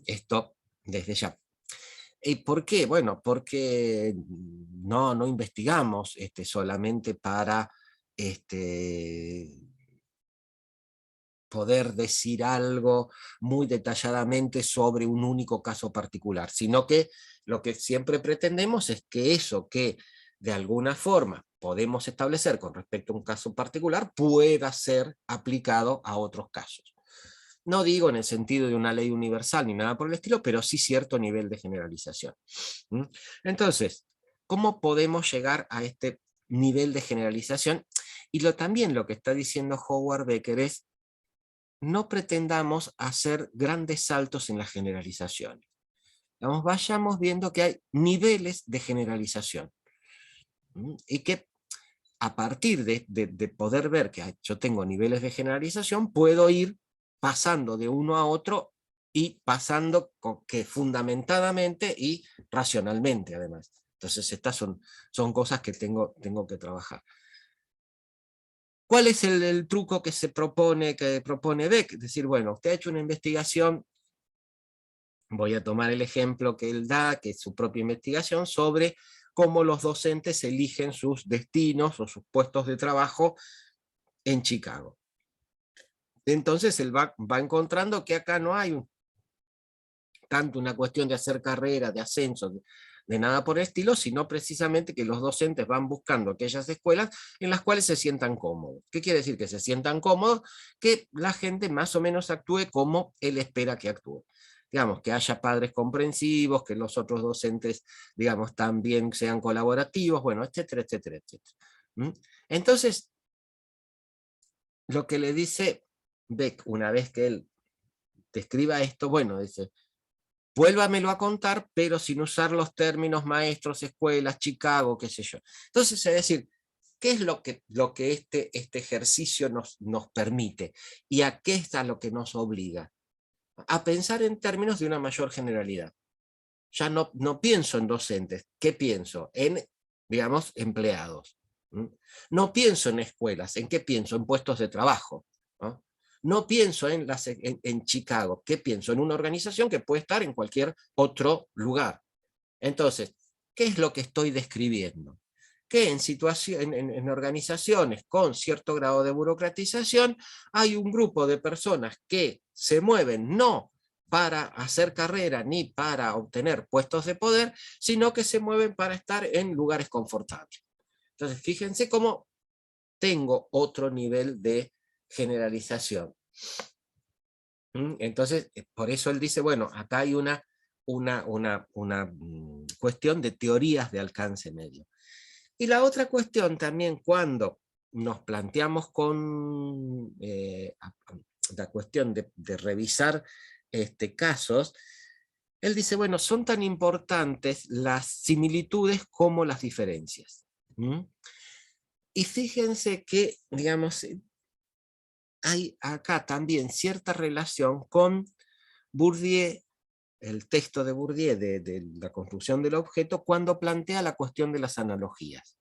Esto desde ya. ¿Y por qué? Bueno, porque no investigamos solamente para poder decir algo muy detalladamente sobre un único caso particular, sino que lo que siempre pretendemos es que eso que de alguna forma podemos establecer con respecto a un caso particular pueda ser aplicado a otros casos. No digo en el sentido de una ley universal ni nada por el estilo, pero sí cierto nivel de generalización. Entonces, ¿cómo podemos llegar a este nivel de generalización? Y también lo que está diciendo Howard Becker es, no pretendamos hacer grandes saltos en la generalización. Vayamos viendo que hay niveles de generalización. Y que a partir de poder ver que yo tengo niveles de generalización, puedo ir pasando de uno a otro y pasando fundamentadamente y racionalmente además. Entonces estas son cosas que tengo que trabajar. ¿Cuál es el truco que propone Beck? Es decir, bueno, usted ha hecho una investigación, voy a tomar el ejemplo que él da, que es su propia investigación, sobre cómo los docentes eligen sus destinos o sus puestos de trabajo en Chicago. Entonces él va encontrando que acá no hay tanto una cuestión de hacer carrera, de ascenso, de nada por el estilo, sino precisamente que los docentes van buscando aquellas escuelas en las cuales se sientan cómodos. ¿Qué quiere decir que se sientan cómodos? Que la gente más o menos actúe como él espera que actúe. Digamos, que haya padres comprensivos, que los otros docentes, digamos, también sean colaborativos, bueno, etcétera, etcétera, etcétera. Entonces, lo que le dice Beck, una vez que él describa esto, bueno, dice, vuélvamelo a contar, pero sin usar los términos maestros, escuelas, Chicago, qué sé yo. Entonces, es decir, ¿qué es lo que este ejercicio nos permite? ¿Y a qué está lo que nos obliga? A pensar en términos de una mayor generalidad. Ya no pienso en docentes, ¿qué pienso? En, digamos, empleados. No pienso en escuelas, ¿en qué pienso? En puestos de trabajo. No pienso en Chicago, ¿qué pienso? En una organización que puede estar en cualquier otro lugar. Entonces, ¿qué es lo que estoy describiendo? Que en organizaciones con cierto grado de burocratización hay un grupo de personas que se mueven no para hacer carrera ni para obtener puestos de poder, sino que se mueven para estar en lugares confortables. Entonces, fíjense cómo tengo otro nivel de generalización. Entonces, por eso él dice, bueno, acá hay una cuestión de teorías de alcance medio. Y la otra cuestión también, cuando nos planteamos con la cuestión de revisar casos, él dice, bueno, son tan importantes las similitudes como las diferencias. Y fíjense que, digamos, hay acá también cierta relación con Bourdieu, el texto de Bourdieu de la construcción del objeto, cuando plantea la cuestión de las analogías.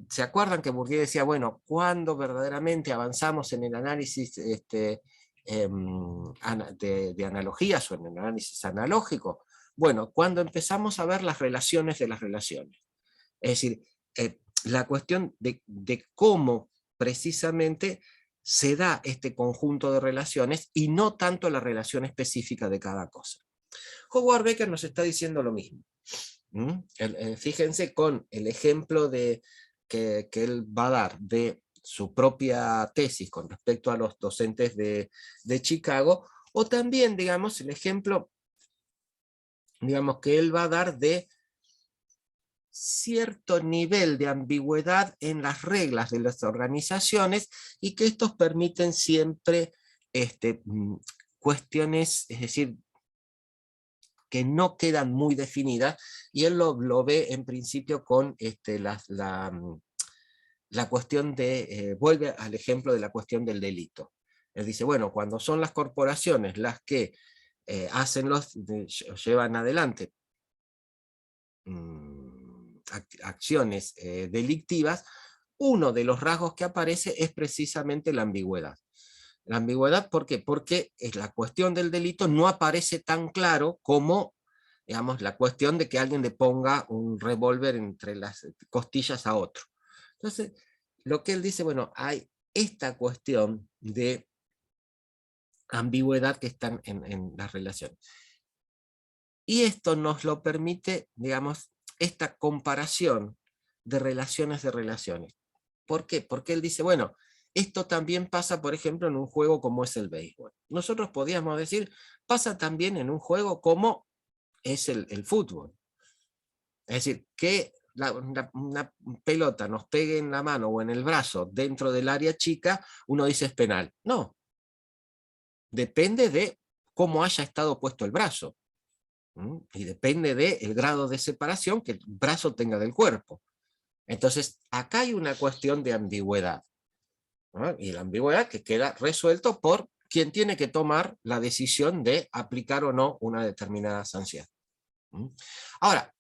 ¿se acuerdan que Bourdieu decía, bueno, cuando verdaderamente avanzamos en el análisis de analogías o en el análisis analógico? Bueno, cuando empezamos a ver las relaciones de las relaciones. Es decir, la cuestión de cómo precisamente se da este conjunto de relaciones y no tanto la relación específica de cada cosa. Howard Becker nos está diciendo lo mismo. Fíjense con el ejemplo que él va a dar de su propia tesis con respecto a los docentes de Chicago, o también, digamos, el ejemplo, digamos, que él va a dar de cierto nivel de ambigüedad en las reglas de las organizaciones, y que estos permiten siempre cuestiones, es decir, que no quedan muy definidas, y él lo ve en principio con la cuestión de, vuelve al ejemplo de la cuestión del delito. Él dice, bueno, cuando son las corporaciones las que llevan adelante acciones delictivas, uno de los rasgos que aparece es precisamente la ambigüedad. La ambigüedad, ¿por qué? Porque la cuestión del delito no aparece tan claro como, digamos, la cuestión de que alguien le ponga un revólver entre las costillas a otro. Entonces, lo que él dice, bueno, hay esta cuestión de ambigüedad que están en las relaciones. Y esto nos lo permite, digamos, esta comparación de relaciones. ¿Por qué? Porque él dice, bueno, esto también pasa, por ejemplo, en un juego como es el béisbol. Nosotros podríamos decir, pasa también en un juego como es el fútbol. Es decir, que una pelota nos pegue en la mano o en el brazo dentro del área chica, uno dice es penal. No. Depende de cómo haya estado puesto el brazo. Y depende del grado de separación que el brazo tenga del cuerpo. Entonces, acá hay una cuestión de ambigüedad. Y la ambigüedad que queda resuelto por quien tiene que tomar la decisión de aplicar o no una determinada sanción. Ahora,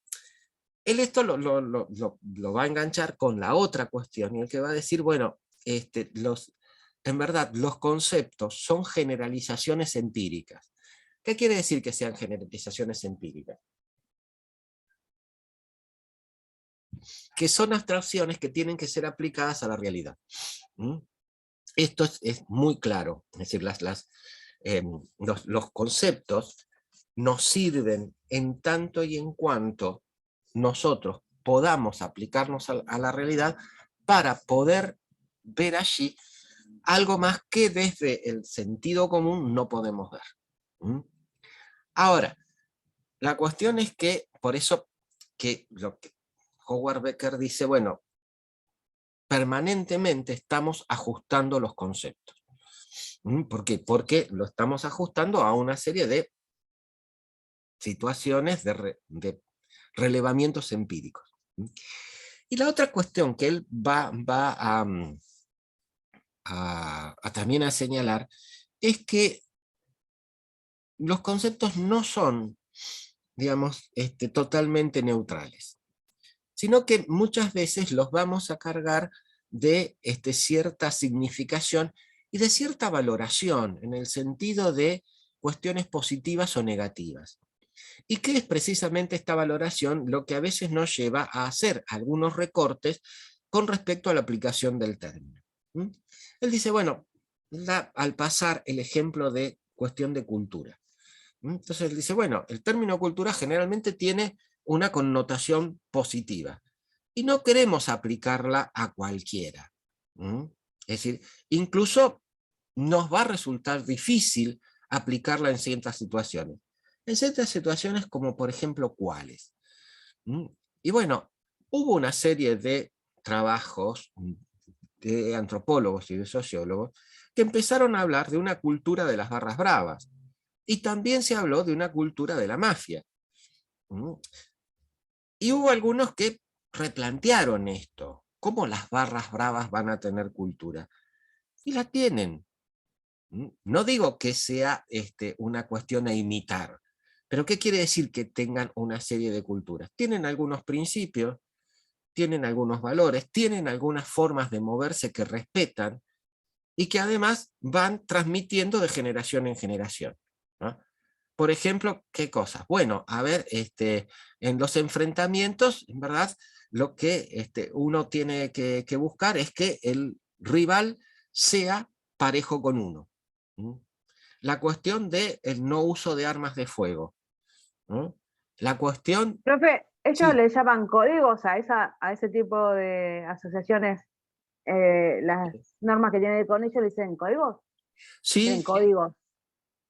él esto lo va a enganchar con la otra cuestión, y el que va a decir, bueno, en verdad los conceptos son generalizaciones empíricas. ¿Qué quiere decir que sean generalizaciones empíricas? Que son abstracciones que tienen que ser aplicadas a la realidad. Esto es muy claro, es decir, los conceptos nos sirven en tanto y en cuanto nosotros podamos aplicarnos a la realidad para poder ver allí algo más que desde el sentido común no podemos ver. Ahora, la cuestión es que, por eso que lo que Howard Becker dice, bueno, permanentemente estamos ajustando los conceptos. ¿Por qué? Porque lo estamos ajustando a una serie de situaciones de relevamientos empíricos. Y la otra cuestión que él va también a señalar es que los conceptos no son, digamos, totalmente neutrales, sino que muchas veces los vamos a cargar de cierta significación y de cierta valoración, en el sentido de cuestiones positivas o negativas. Y que es precisamente esta valoración lo que a veces nos lleva a hacer algunos recortes con respecto a la aplicación del término. Él dice, bueno, al pasar el ejemplo de cuestión de cultura. Entonces él dice, bueno, el término cultura generalmente tiene una connotación positiva, y no queremos aplicarla a cualquiera. Es decir, incluso nos va a resultar difícil aplicarla en ciertas situaciones. En ciertas situaciones como por ejemplo, ¿cuáles? Y bueno, hubo una serie de trabajos de antropólogos y de sociólogos que empezaron a hablar de una cultura de las barras bravas, y también se habló de una cultura de la mafia. Y hubo algunos que replantearon esto. ¿Cómo las barras bravas van a tener cultura? Y la tienen. No digo que sea una cuestión a imitar, pero ¿qué quiere decir que tengan una serie de culturas? Tienen algunos principios, tienen algunos valores, tienen algunas formas de moverse que respetan y que además van transmitiendo de generación en generación, ¿no? Por ejemplo, ¿qué cosas? Bueno, a ver, en los enfrentamientos, en verdad, lo que uno tiene que buscar es que el rival sea parejo con uno. ¿Mm? La cuestión del no uso de armas de fuego. ¿No? La cuestión... Profe, ellos Sí, le llaman códigos a ese tipo de asociaciones, las normas que tienen con ellos le dicen códigos, tienen sí, códigos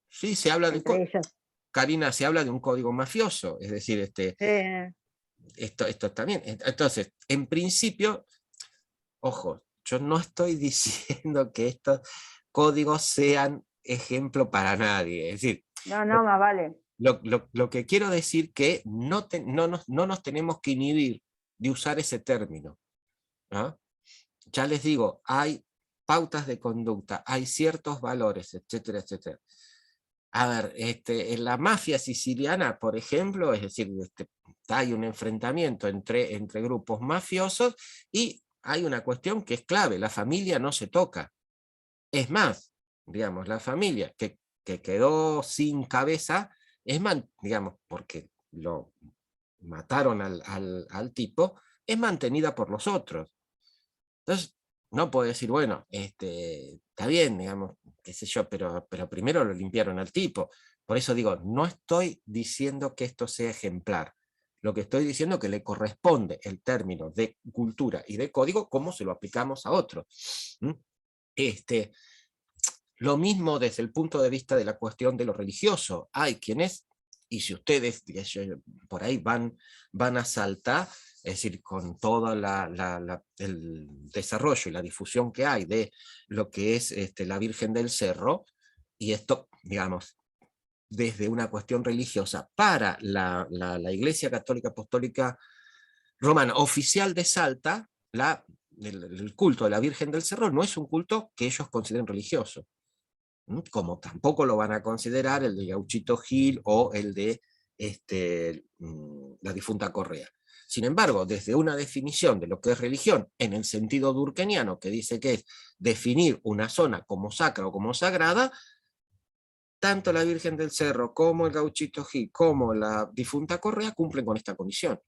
sí, se habla de... entre ellos. Karina, se habla de un código mafioso, es decir, Eh, esto también. Entonces, en principio, ojo, yo no estoy diciendo que estos códigos sean ejemplo para nadie, es decir, no, no, más vale. lo que quiero decir que no nos tenemos que inhibir de usar ese término, ¿no? Ya les digo, hay pautas de conducta, hay ciertos valores, etcétera, etcétera. A ver, en la mafia siciliana, por ejemplo, es decir, hay un enfrentamiento entre grupos mafiosos y hay una cuestión que es clave, la familia no se toca. Es más, digamos, la familia que quedó sin cabeza, digamos, porque lo mataron al tipo, es mantenida por los otros. Entonces, no puedo decir, bueno, está bien, digamos, qué sé yo, pero primero lo limpiaron al tipo. Por eso digo, no estoy diciendo que esto sea ejemplar. Lo que estoy diciendo es que le corresponde el término de cultura y de código como se lo aplicamos a otros. ¿Mm? Lo mismo desde el punto de vista de la cuestión de lo religioso. Hay quienes, y si ustedes por ahí van a Salta, es decir, con todo el desarrollo y la difusión que hay de lo que es la Virgen del Cerro, y esto, digamos, desde una cuestión religiosa para la Iglesia Católica Apostólica Romana oficial de Salta, el culto de la Virgen del Cerro no es un culto que ellos consideren religioso, como tampoco lo van a considerar el de Gauchito Gil o el de la difunta Correa. Sin embargo, desde una definición de lo que es religión, en el sentido durkheimiano, que dice que es definir una zona como sacra o como sagrada, tanto la Virgen del Cerro como el Gauchito Gil como la difunta Correa cumplen con esta condición.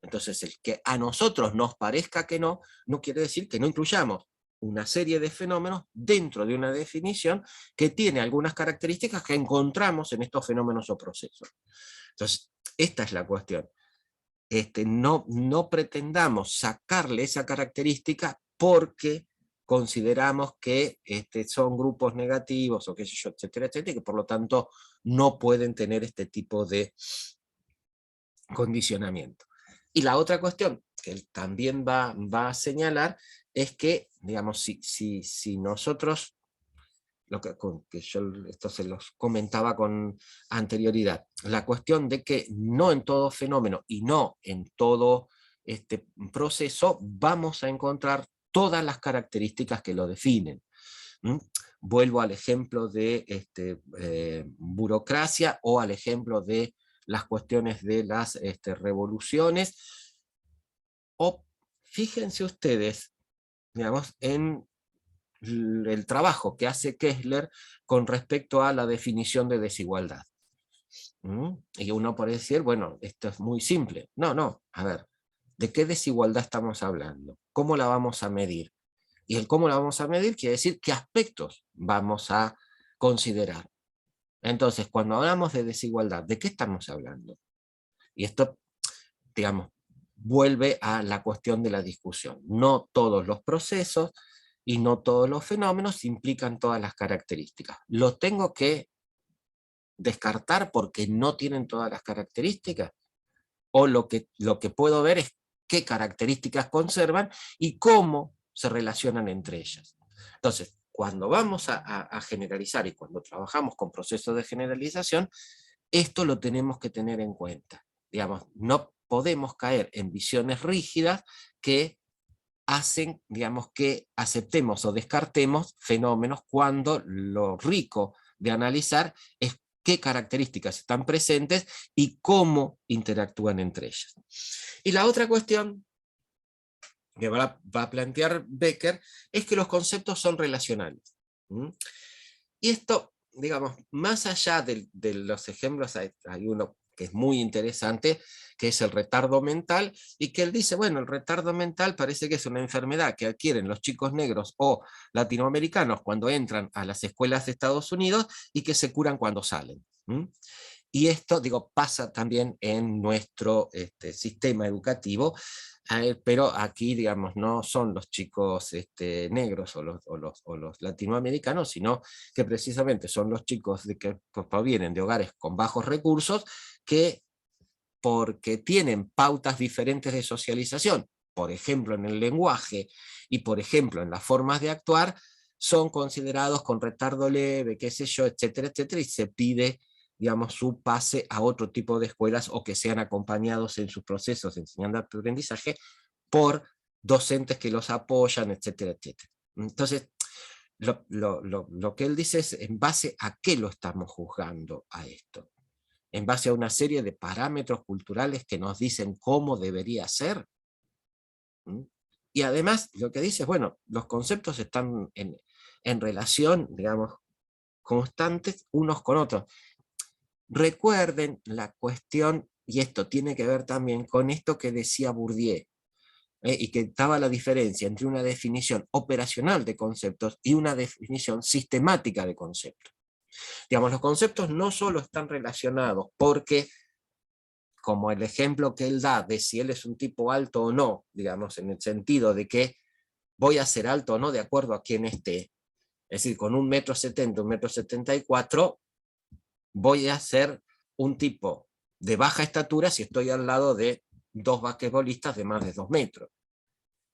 Entonces, el que a nosotros nos parezca que no, no quiere decir que no incluyamos una serie de fenómenos dentro de una definición que tiene algunas características que encontramos en estos fenómenos o procesos. Entonces, esta es la cuestión. No pretendamos sacarle esa característica porque consideramos que son grupos negativos o qué sé yo, etcétera, etcétera, y que por lo tanto no pueden tener este tipo de condicionamiento. Y la otra cuestión que él también va a señalar es que, digamos, si nosotros, que yo esto se los comentaba con anterioridad, la cuestión de que no en todo fenómeno y no en todo este proceso vamos a encontrar todas las características que lo definen. ¿Mm? Vuelvo al ejemplo de burocracia o al ejemplo de las cuestiones de las revoluciones, o fíjense ustedes, digamos, en el trabajo que hace Kessler con respecto a la definición de desigualdad. Y uno puede decir, bueno, esto es muy simple. No, a ver, ¿de qué desigualdad estamos hablando? ¿Cómo la vamos a medir? Y el cómo la vamos a medir quiere decir qué aspectos vamos a considerar. Entonces, cuando hablamos de desigualdad, ¿de qué estamos hablando? Y esto, digamos, vuelve a la cuestión de la discusión. No todos los procesos y no todos los fenómenos implican todas las características. ¿Los tengo que descartar porque no tienen todas las características? ¿O lo que puedo ver es qué características conservan y cómo se relacionan entre ellas? Entonces, cuando vamos a generalizar y cuando trabajamos con procesos de generalización, esto lo tenemos que tener en cuenta. Digamos, no podemos caer en visiones rígidas que hacen, digamos, que aceptemos o descartemos fenómenos cuando lo rico de analizar es qué características están presentes y cómo interactúan entre ellas. Y la otra cuestión que va a plantear Becker es que los conceptos son relacionales. Y esto, digamos, más allá de los ejemplos, hay uno que es muy interesante, que es el retardo mental, y que él dice, bueno, el retardo mental parece que es una enfermedad que adquieren los chicos negros o latinoamericanos cuando entran a las escuelas de Estados Unidos y que se curan cuando salen. Y esto, digo, pasa también en nuestro sistema educativo, pero aquí, digamos, no son los chicos negros o los latinoamericanos, sino que precisamente son los chicos que provienen de hogares con bajos recursos, que porque tienen pautas diferentes de socialización, por ejemplo en el lenguaje y por ejemplo en las formas de actuar, son considerados con retardo leve, qué sé yo, etcétera, etcétera, y se pide, digamos, su pase a otro tipo de escuelas o que sean acompañados en sus procesos de enseñanza-aprendizaje por docentes que los apoyan, etcétera, etcétera. Entonces, lo que él dice es en base a qué lo estamos juzgando a esto. En base a una serie de parámetros culturales que nos dicen cómo debería ser. Y además, lo que dice es, bueno, los conceptos están en relación, digamos, constantes unos con otros. Recuerden la cuestión, y esto tiene que ver también con esto que decía Bourdieu, y que estaba la diferencia entre una definición operacional de conceptos y una definición sistemática de conceptos. Digamos, los conceptos no solo están relacionados porque, como el ejemplo que él da de si él es un tipo alto o no, digamos, en el sentido de que voy a ser alto o no de acuerdo a quién esté, es decir, con 1,70 m, 1,74 m, voy a ser un tipo de baja estatura si estoy al lado de 2 basquetbolistas de más de 2 metros.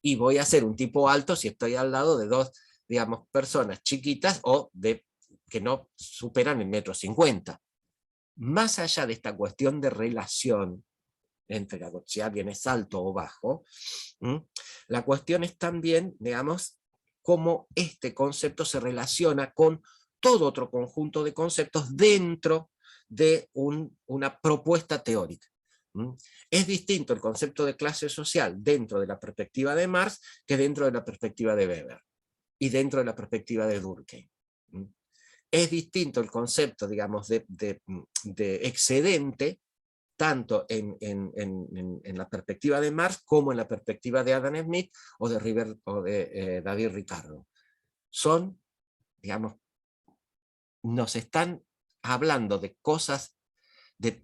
Y voy a ser un tipo alto si estoy al lado de 2, digamos, personas chiquitas o que no superan el 1,50 m. Más allá de esta cuestión de relación entre si alguien es alto o bajo, la cuestión es también, digamos, cómo este concepto se relaciona con todo otro conjunto de conceptos dentro de una propuesta teórica. Es distinto el concepto de clase social dentro de la perspectiva de Marx que dentro de la perspectiva de Weber y dentro de la perspectiva de Durkheim. Es distinto el concepto, digamos, de excedente tanto en la perspectiva de Marx como en la perspectiva de Adam Smith o de David Ricardo. Son, digamos, nos están hablando de cosas, de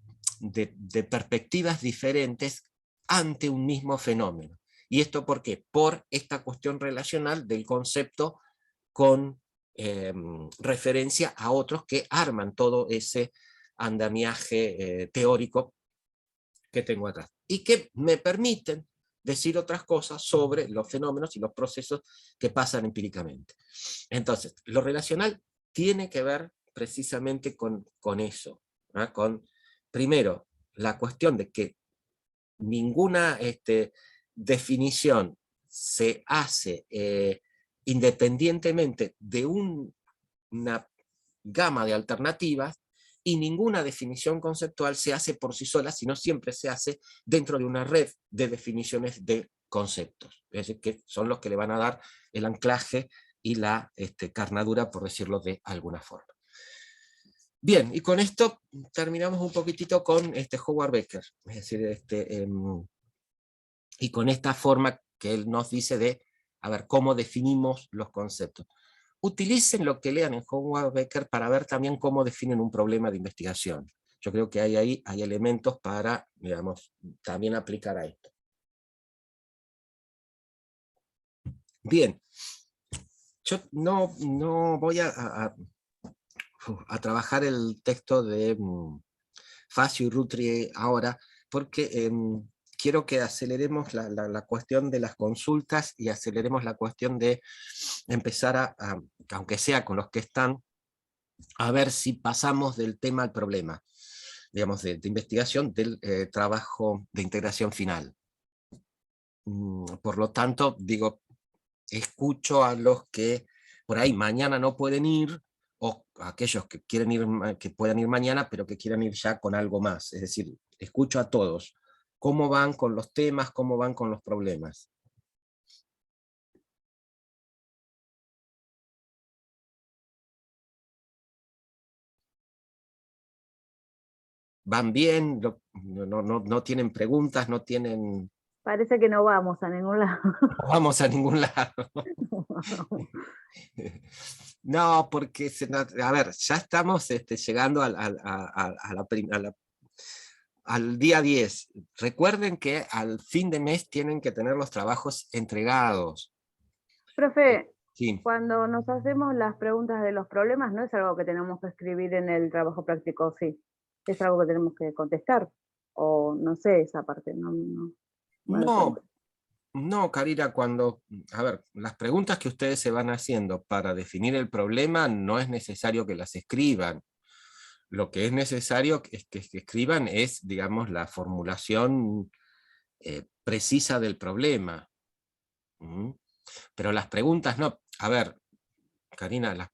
perspectivas diferentes ante un mismo fenómeno. ¿Y esto por qué? Por esta cuestión relacional del concepto con referencia a otros que arman todo ese andamiaje teórico que tengo atrás, y que me permiten decir otras cosas sobre los fenómenos y los procesos que pasan empíricamente. Entonces, lo relacional tiene que ver precisamente con eso, ¿no? Con, primero, la cuestión de que ninguna definición se hace independientemente de una gama de alternativas, y ninguna definición conceptual se hace por sí sola, sino siempre se hace dentro de una red de definiciones de conceptos, es decir, que son los que le van a dar el anclaje y la carnadura, por decirlo de alguna forma. Bien, y con esto terminamos un poquitito con Howard Becker, es decir, y con esta forma que él nos dice de, a ver, cómo definimos los conceptos. Utilicen lo que lean en Howard Becker para ver también cómo definen un problema de investigación. Yo creo que hay elementos para, digamos, también aplicar a esto. Bien, yo no voy a trabajar el texto de Facio y Routry ahora, porque quiero que aceleremos la cuestión de las consultas y aceleremos la cuestión de empezar aunque sea con los que están, a ver si pasamos del tema al problema, digamos, de investigación del trabajo de integración final. Por lo tanto, digo, escucho a los que por ahí mañana no pueden ir, o a aquellos que quieren ir, que puedan ir mañana, pero que quieran ir ya con algo más. Es decir, escucho a todos. ¿Cómo van con los temas? ¿Cómo van con los problemas? van bien, no tienen preguntas, no tienen... Parece que no vamos a ningún lado. No vamos a ningún lado. No, porque, a ver, ya estamos llegando al día 10. Recuerden que al fin de mes tienen que tener los trabajos entregados. Profe, Sí. cuando nos hacemos las preguntas de los problemas, no es algo que tenemos que escribir en el trabajo práctico, sí. Es algo que tenemos que contestar. O no sé esa parte, no me doy cuenta. No, Karina, a ver, las preguntas que ustedes se van haciendo para definir el problema no es necesario que las escriban. Lo que es necesario es que escriban es, digamos, la formulación precisa del problema. Pero las preguntas no. A ver, Karina,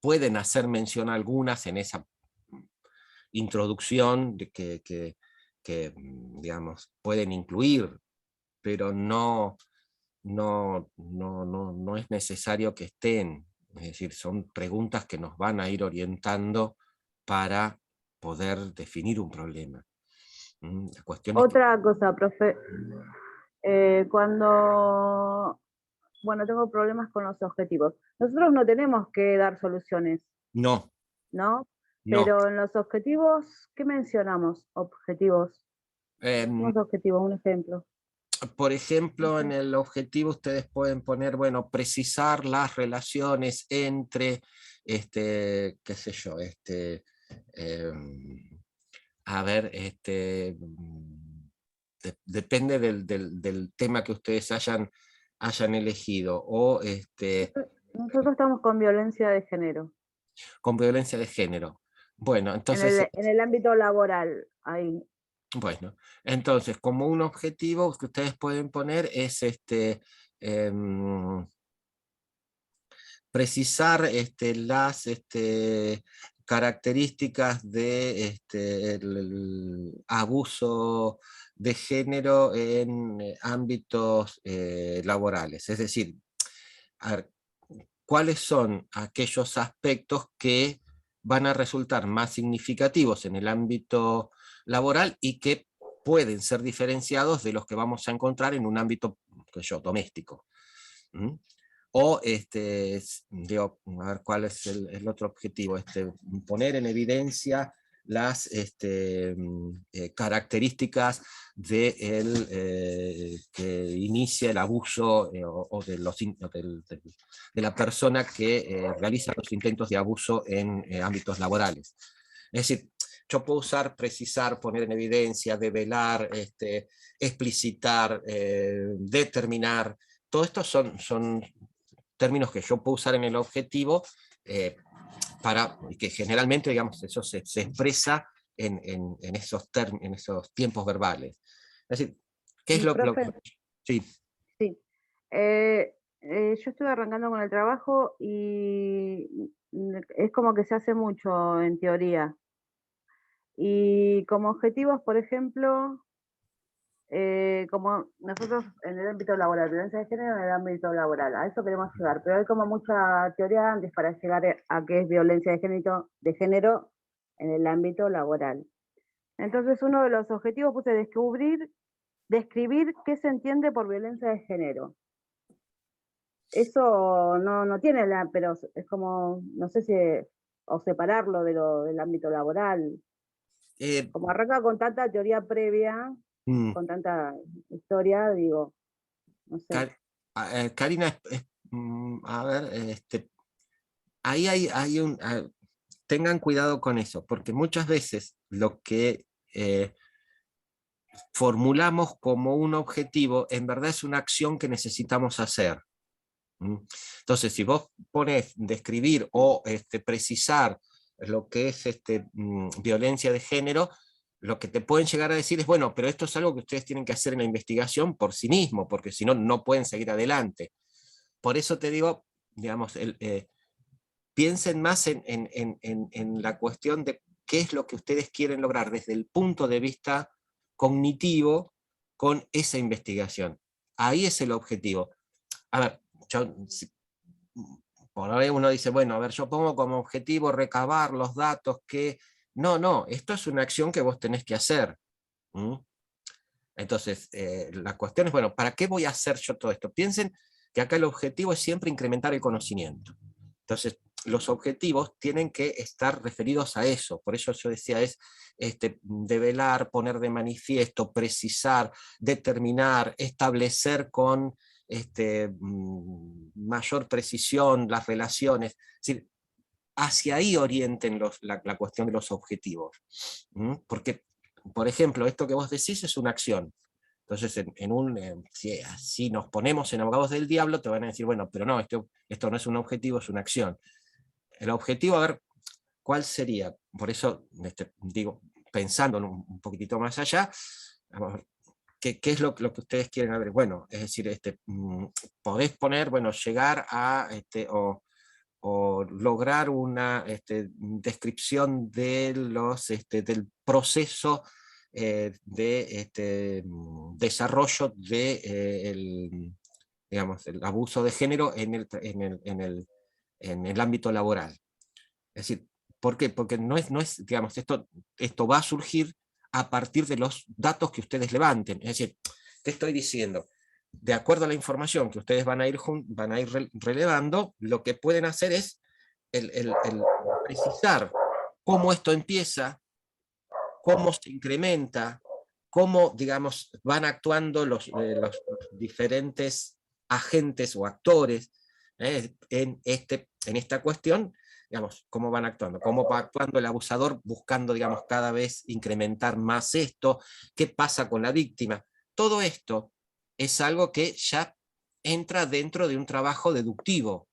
pueden hacer mención algunas en esa introducción de que digamos, pueden incluir, pero no es necesario que estén. Es decir, son preguntas que nos van a ir orientando para poder definir un problema. La cuestión Otra cosa, profe, cuando, bueno, tengo problemas con los objetivos. Nosotros no tenemos que dar soluciones, No, ¿no? no. Pero en los objetivos, ¿qué mencionamos? Objetivos. Unos objetivos, un ejemplo. Por ejemplo, en el objetivo ustedes pueden poner, bueno, precisar las relaciones entre, qué sé yo, a ver, depende del tema que ustedes hayan elegido, o Nosotros estamos con violencia de género. con violencia de género. Bueno, entonces... En el ámbito laboral, ahí. Bueno, entonces, como un objetivo que ustedes pueden poner es precisar las características de el abuso de género en ámbitos laborales. Es decir, a ver, ¿cuáles son aquellos aspectos que van a resultar más significativos en el ámbito laboral y que pueden ser diferenciados de los que vamos a encontrar en un ámbito doméstico? O, digo, a ver cuál es el otro objetivo, poner en evidencia las características de que inicia el abuso o de la persona que realiza los intentos de abuso en ámbitos laborales. Es decir, yo puedo usar precisar, poner en evidencia, develar, explicitar, determinar. Todo esto son términos que yo puedo usar en el objetivo y que generalmente, digamos, eso se expresa en esos tiempos verbales. Es decir, ¿qué es lo que... Sí. Sí. Yo estuve arrancando con el trabajo y es como que se hace mucho en teoría. Y como objetivos, por ejemplo, como nosotros en el ámbito laboral, violencia de género en el ámbito laboral, a eso queremos llegar, pero hay como mucha teoría antes para llegar a qué es violencia de género en el ámbito laboral. Entonces uno de los objetivos puse describir qué se entiende por violencia de género. Eso no tiene pero es como, no sé si, o separarlo del ámbito laboral. Como arranca con tanta teoría previa, con tanta historia, digo, no sé. Karina, a ver, ahí hay tengan cuidado con eso, porque muchas veces lo que formulamos como un objetivo, en verdad es una acción que necesitamos hacer. Entonces, si vos pones describir o precisar lo que es violencia de género, lo que te pueden llegar a decir es, bueno, pero esto es algo que ustedes tienen que hacer en la investigación por sí mismos, porque si no, no pueden seguir adelante. Por eso te digo, digamos, piensen más en la cuestión de qué es lo que ustedes quieren lograr desde el punto de vista cognitivo con esa investigación. Ahí es el objetivo. A ver, por ahí uno dice, bueno, a ver, yo pongo como objetivo recabar los datos que No, esto es una acción que vos tenés que hacer. ¿Mm? Entonces, la cuestión es, bueno, ¿para qué voy a hacer yo todo esto? Piensen que acá el objetivo es siempre incrementar el conocimiento. Entonces, los objetivos tienen que estar referidos a eso. Por eso yo decía, es develar, poner de manifiesto, precisar, determinar, establecer con mayor precisión las relaciones. Es decir, hacia ahí orienten la cuestión de los objetivos. ¿Mm? Porque, por ejemplo, esto que vos decís es una acción. Entonces, si nos ponemos en abogados del diablo, te van a decir, bueno, pero no, esto no es un objetivo, es una acción. El objetivo, a ver, ¿cuál sería? Por eso, digo, pensando un poquitito más allá, vamos a ver, ¿qué es lo que ustedes quieren ver? Bueno, es decir, podés poner, bueno, llegar a, o lograr una descripción de del proceso de desarrollo de digamos, el abuso de género en el ámbito laboral. Es decir, ¿por qué? Porque no es digamos, esto va a surgir a partir de los datos que ustedes levanten. Es decir, ¿qué estoy diciendo? De acuerdo a la información que ustedes van a ir relevando, lo que pueden hacer es el precisar cómo esto empieza, cómo se incrementa, cómo, digamos, van actuando los diferentes agentes o actores en esta cuestión, digamos, cómo van actuando, cómo va actuando el abusador buscando, digamos, cada vez incrementar más esto, qué pasa con la víctima. Todo esto es algo que ya entra dentro de un trabajo deductivo,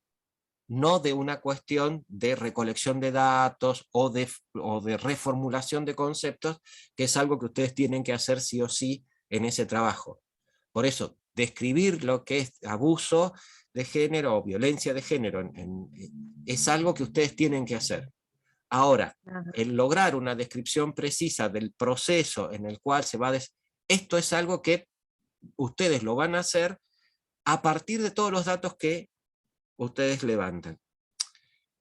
no de una cuestión de recolección de datos o de reformulación de conceptos, que es algo que ustedes tienen que hacer sí o sí en ese trabajo. Por eso, describir lo que es abuso de género o violencia de género es algo que ustedes tienen que hacer. Ahora, el lograr una descripción precisa del proceso en el cual se va a... Esto es algo que ustedes lo van a hacer a partir de todos los datos que ustedes levantan.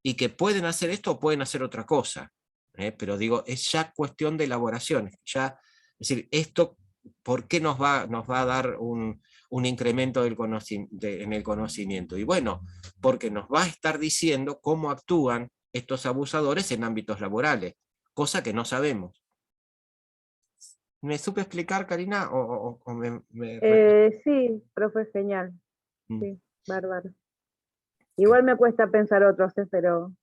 Y que pueden hacer esto o pueden hacer otra cosa. Pero digo, es ya cuestión de elaboración. Ya, es decir, esto, ¿por qué nos va a dar un incremento en el conocimiento? Y bueno, porque nos va a estar diciendo cómo actúan estos abusadores en ámbitos laborales, cosa que no sabemos. ¿Me supe explicar, Karina? Sí, profe, genial. Mm. Sí, bárbaro. Igual me cuesta pensar otros, pero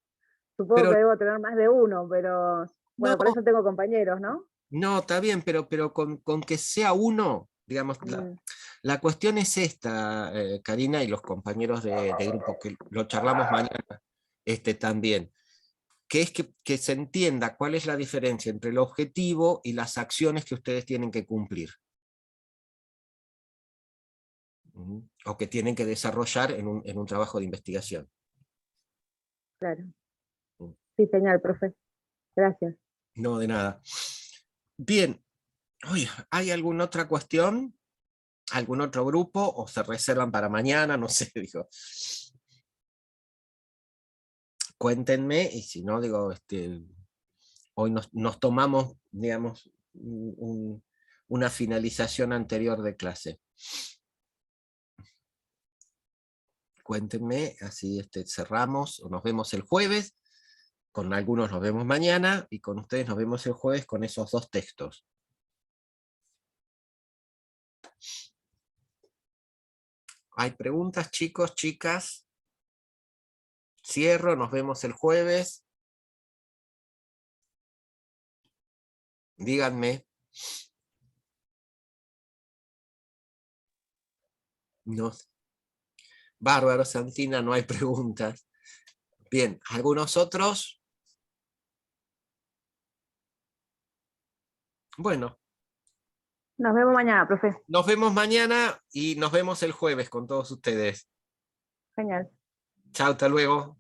supongo Pero que debo tener más de uno, pero bueno, no, por eso tengo compañeros, ¿no? no, está bien, pero con que sea uno, digamos, la cuestión es esta, Karina y los compañeros de grupo, que lo charlamos mañana también, que es que se entienda cuál es la diferencia entre el objetivo y las acciones que ustedes tienen que cumplir. O que tienen que desarrollar en un trabajo de investigación. Claro. Sí, genial, profe. Gracias. No, de nada. Bien, oye, ¿hay alguna otra cuestión? ¿Algún otro grupo? ¿O se reservan para mañana? No sé, digo. Cuéntenme, y si no, digo, hoy nos tomamos, digamos, una finalización anterior de clase. Cuéntenme, así cerramos, o nos vemos el jueves, con algunos nos vemos mañana, y con ustedes nos vemos el jueves con esos dos textos. ¿Hay preguntas, chicos, chicas? Cierro, nos vemos el jueves. Díganme. No. Bárbaro, Santina, no hay preguntas. Bien, ¿algunos otros? Bueno. Nos vemos mañana, profe. Nos vemos mañana y nos vemos el jueves con todos ustedes. Genial. Chao, hasta luego.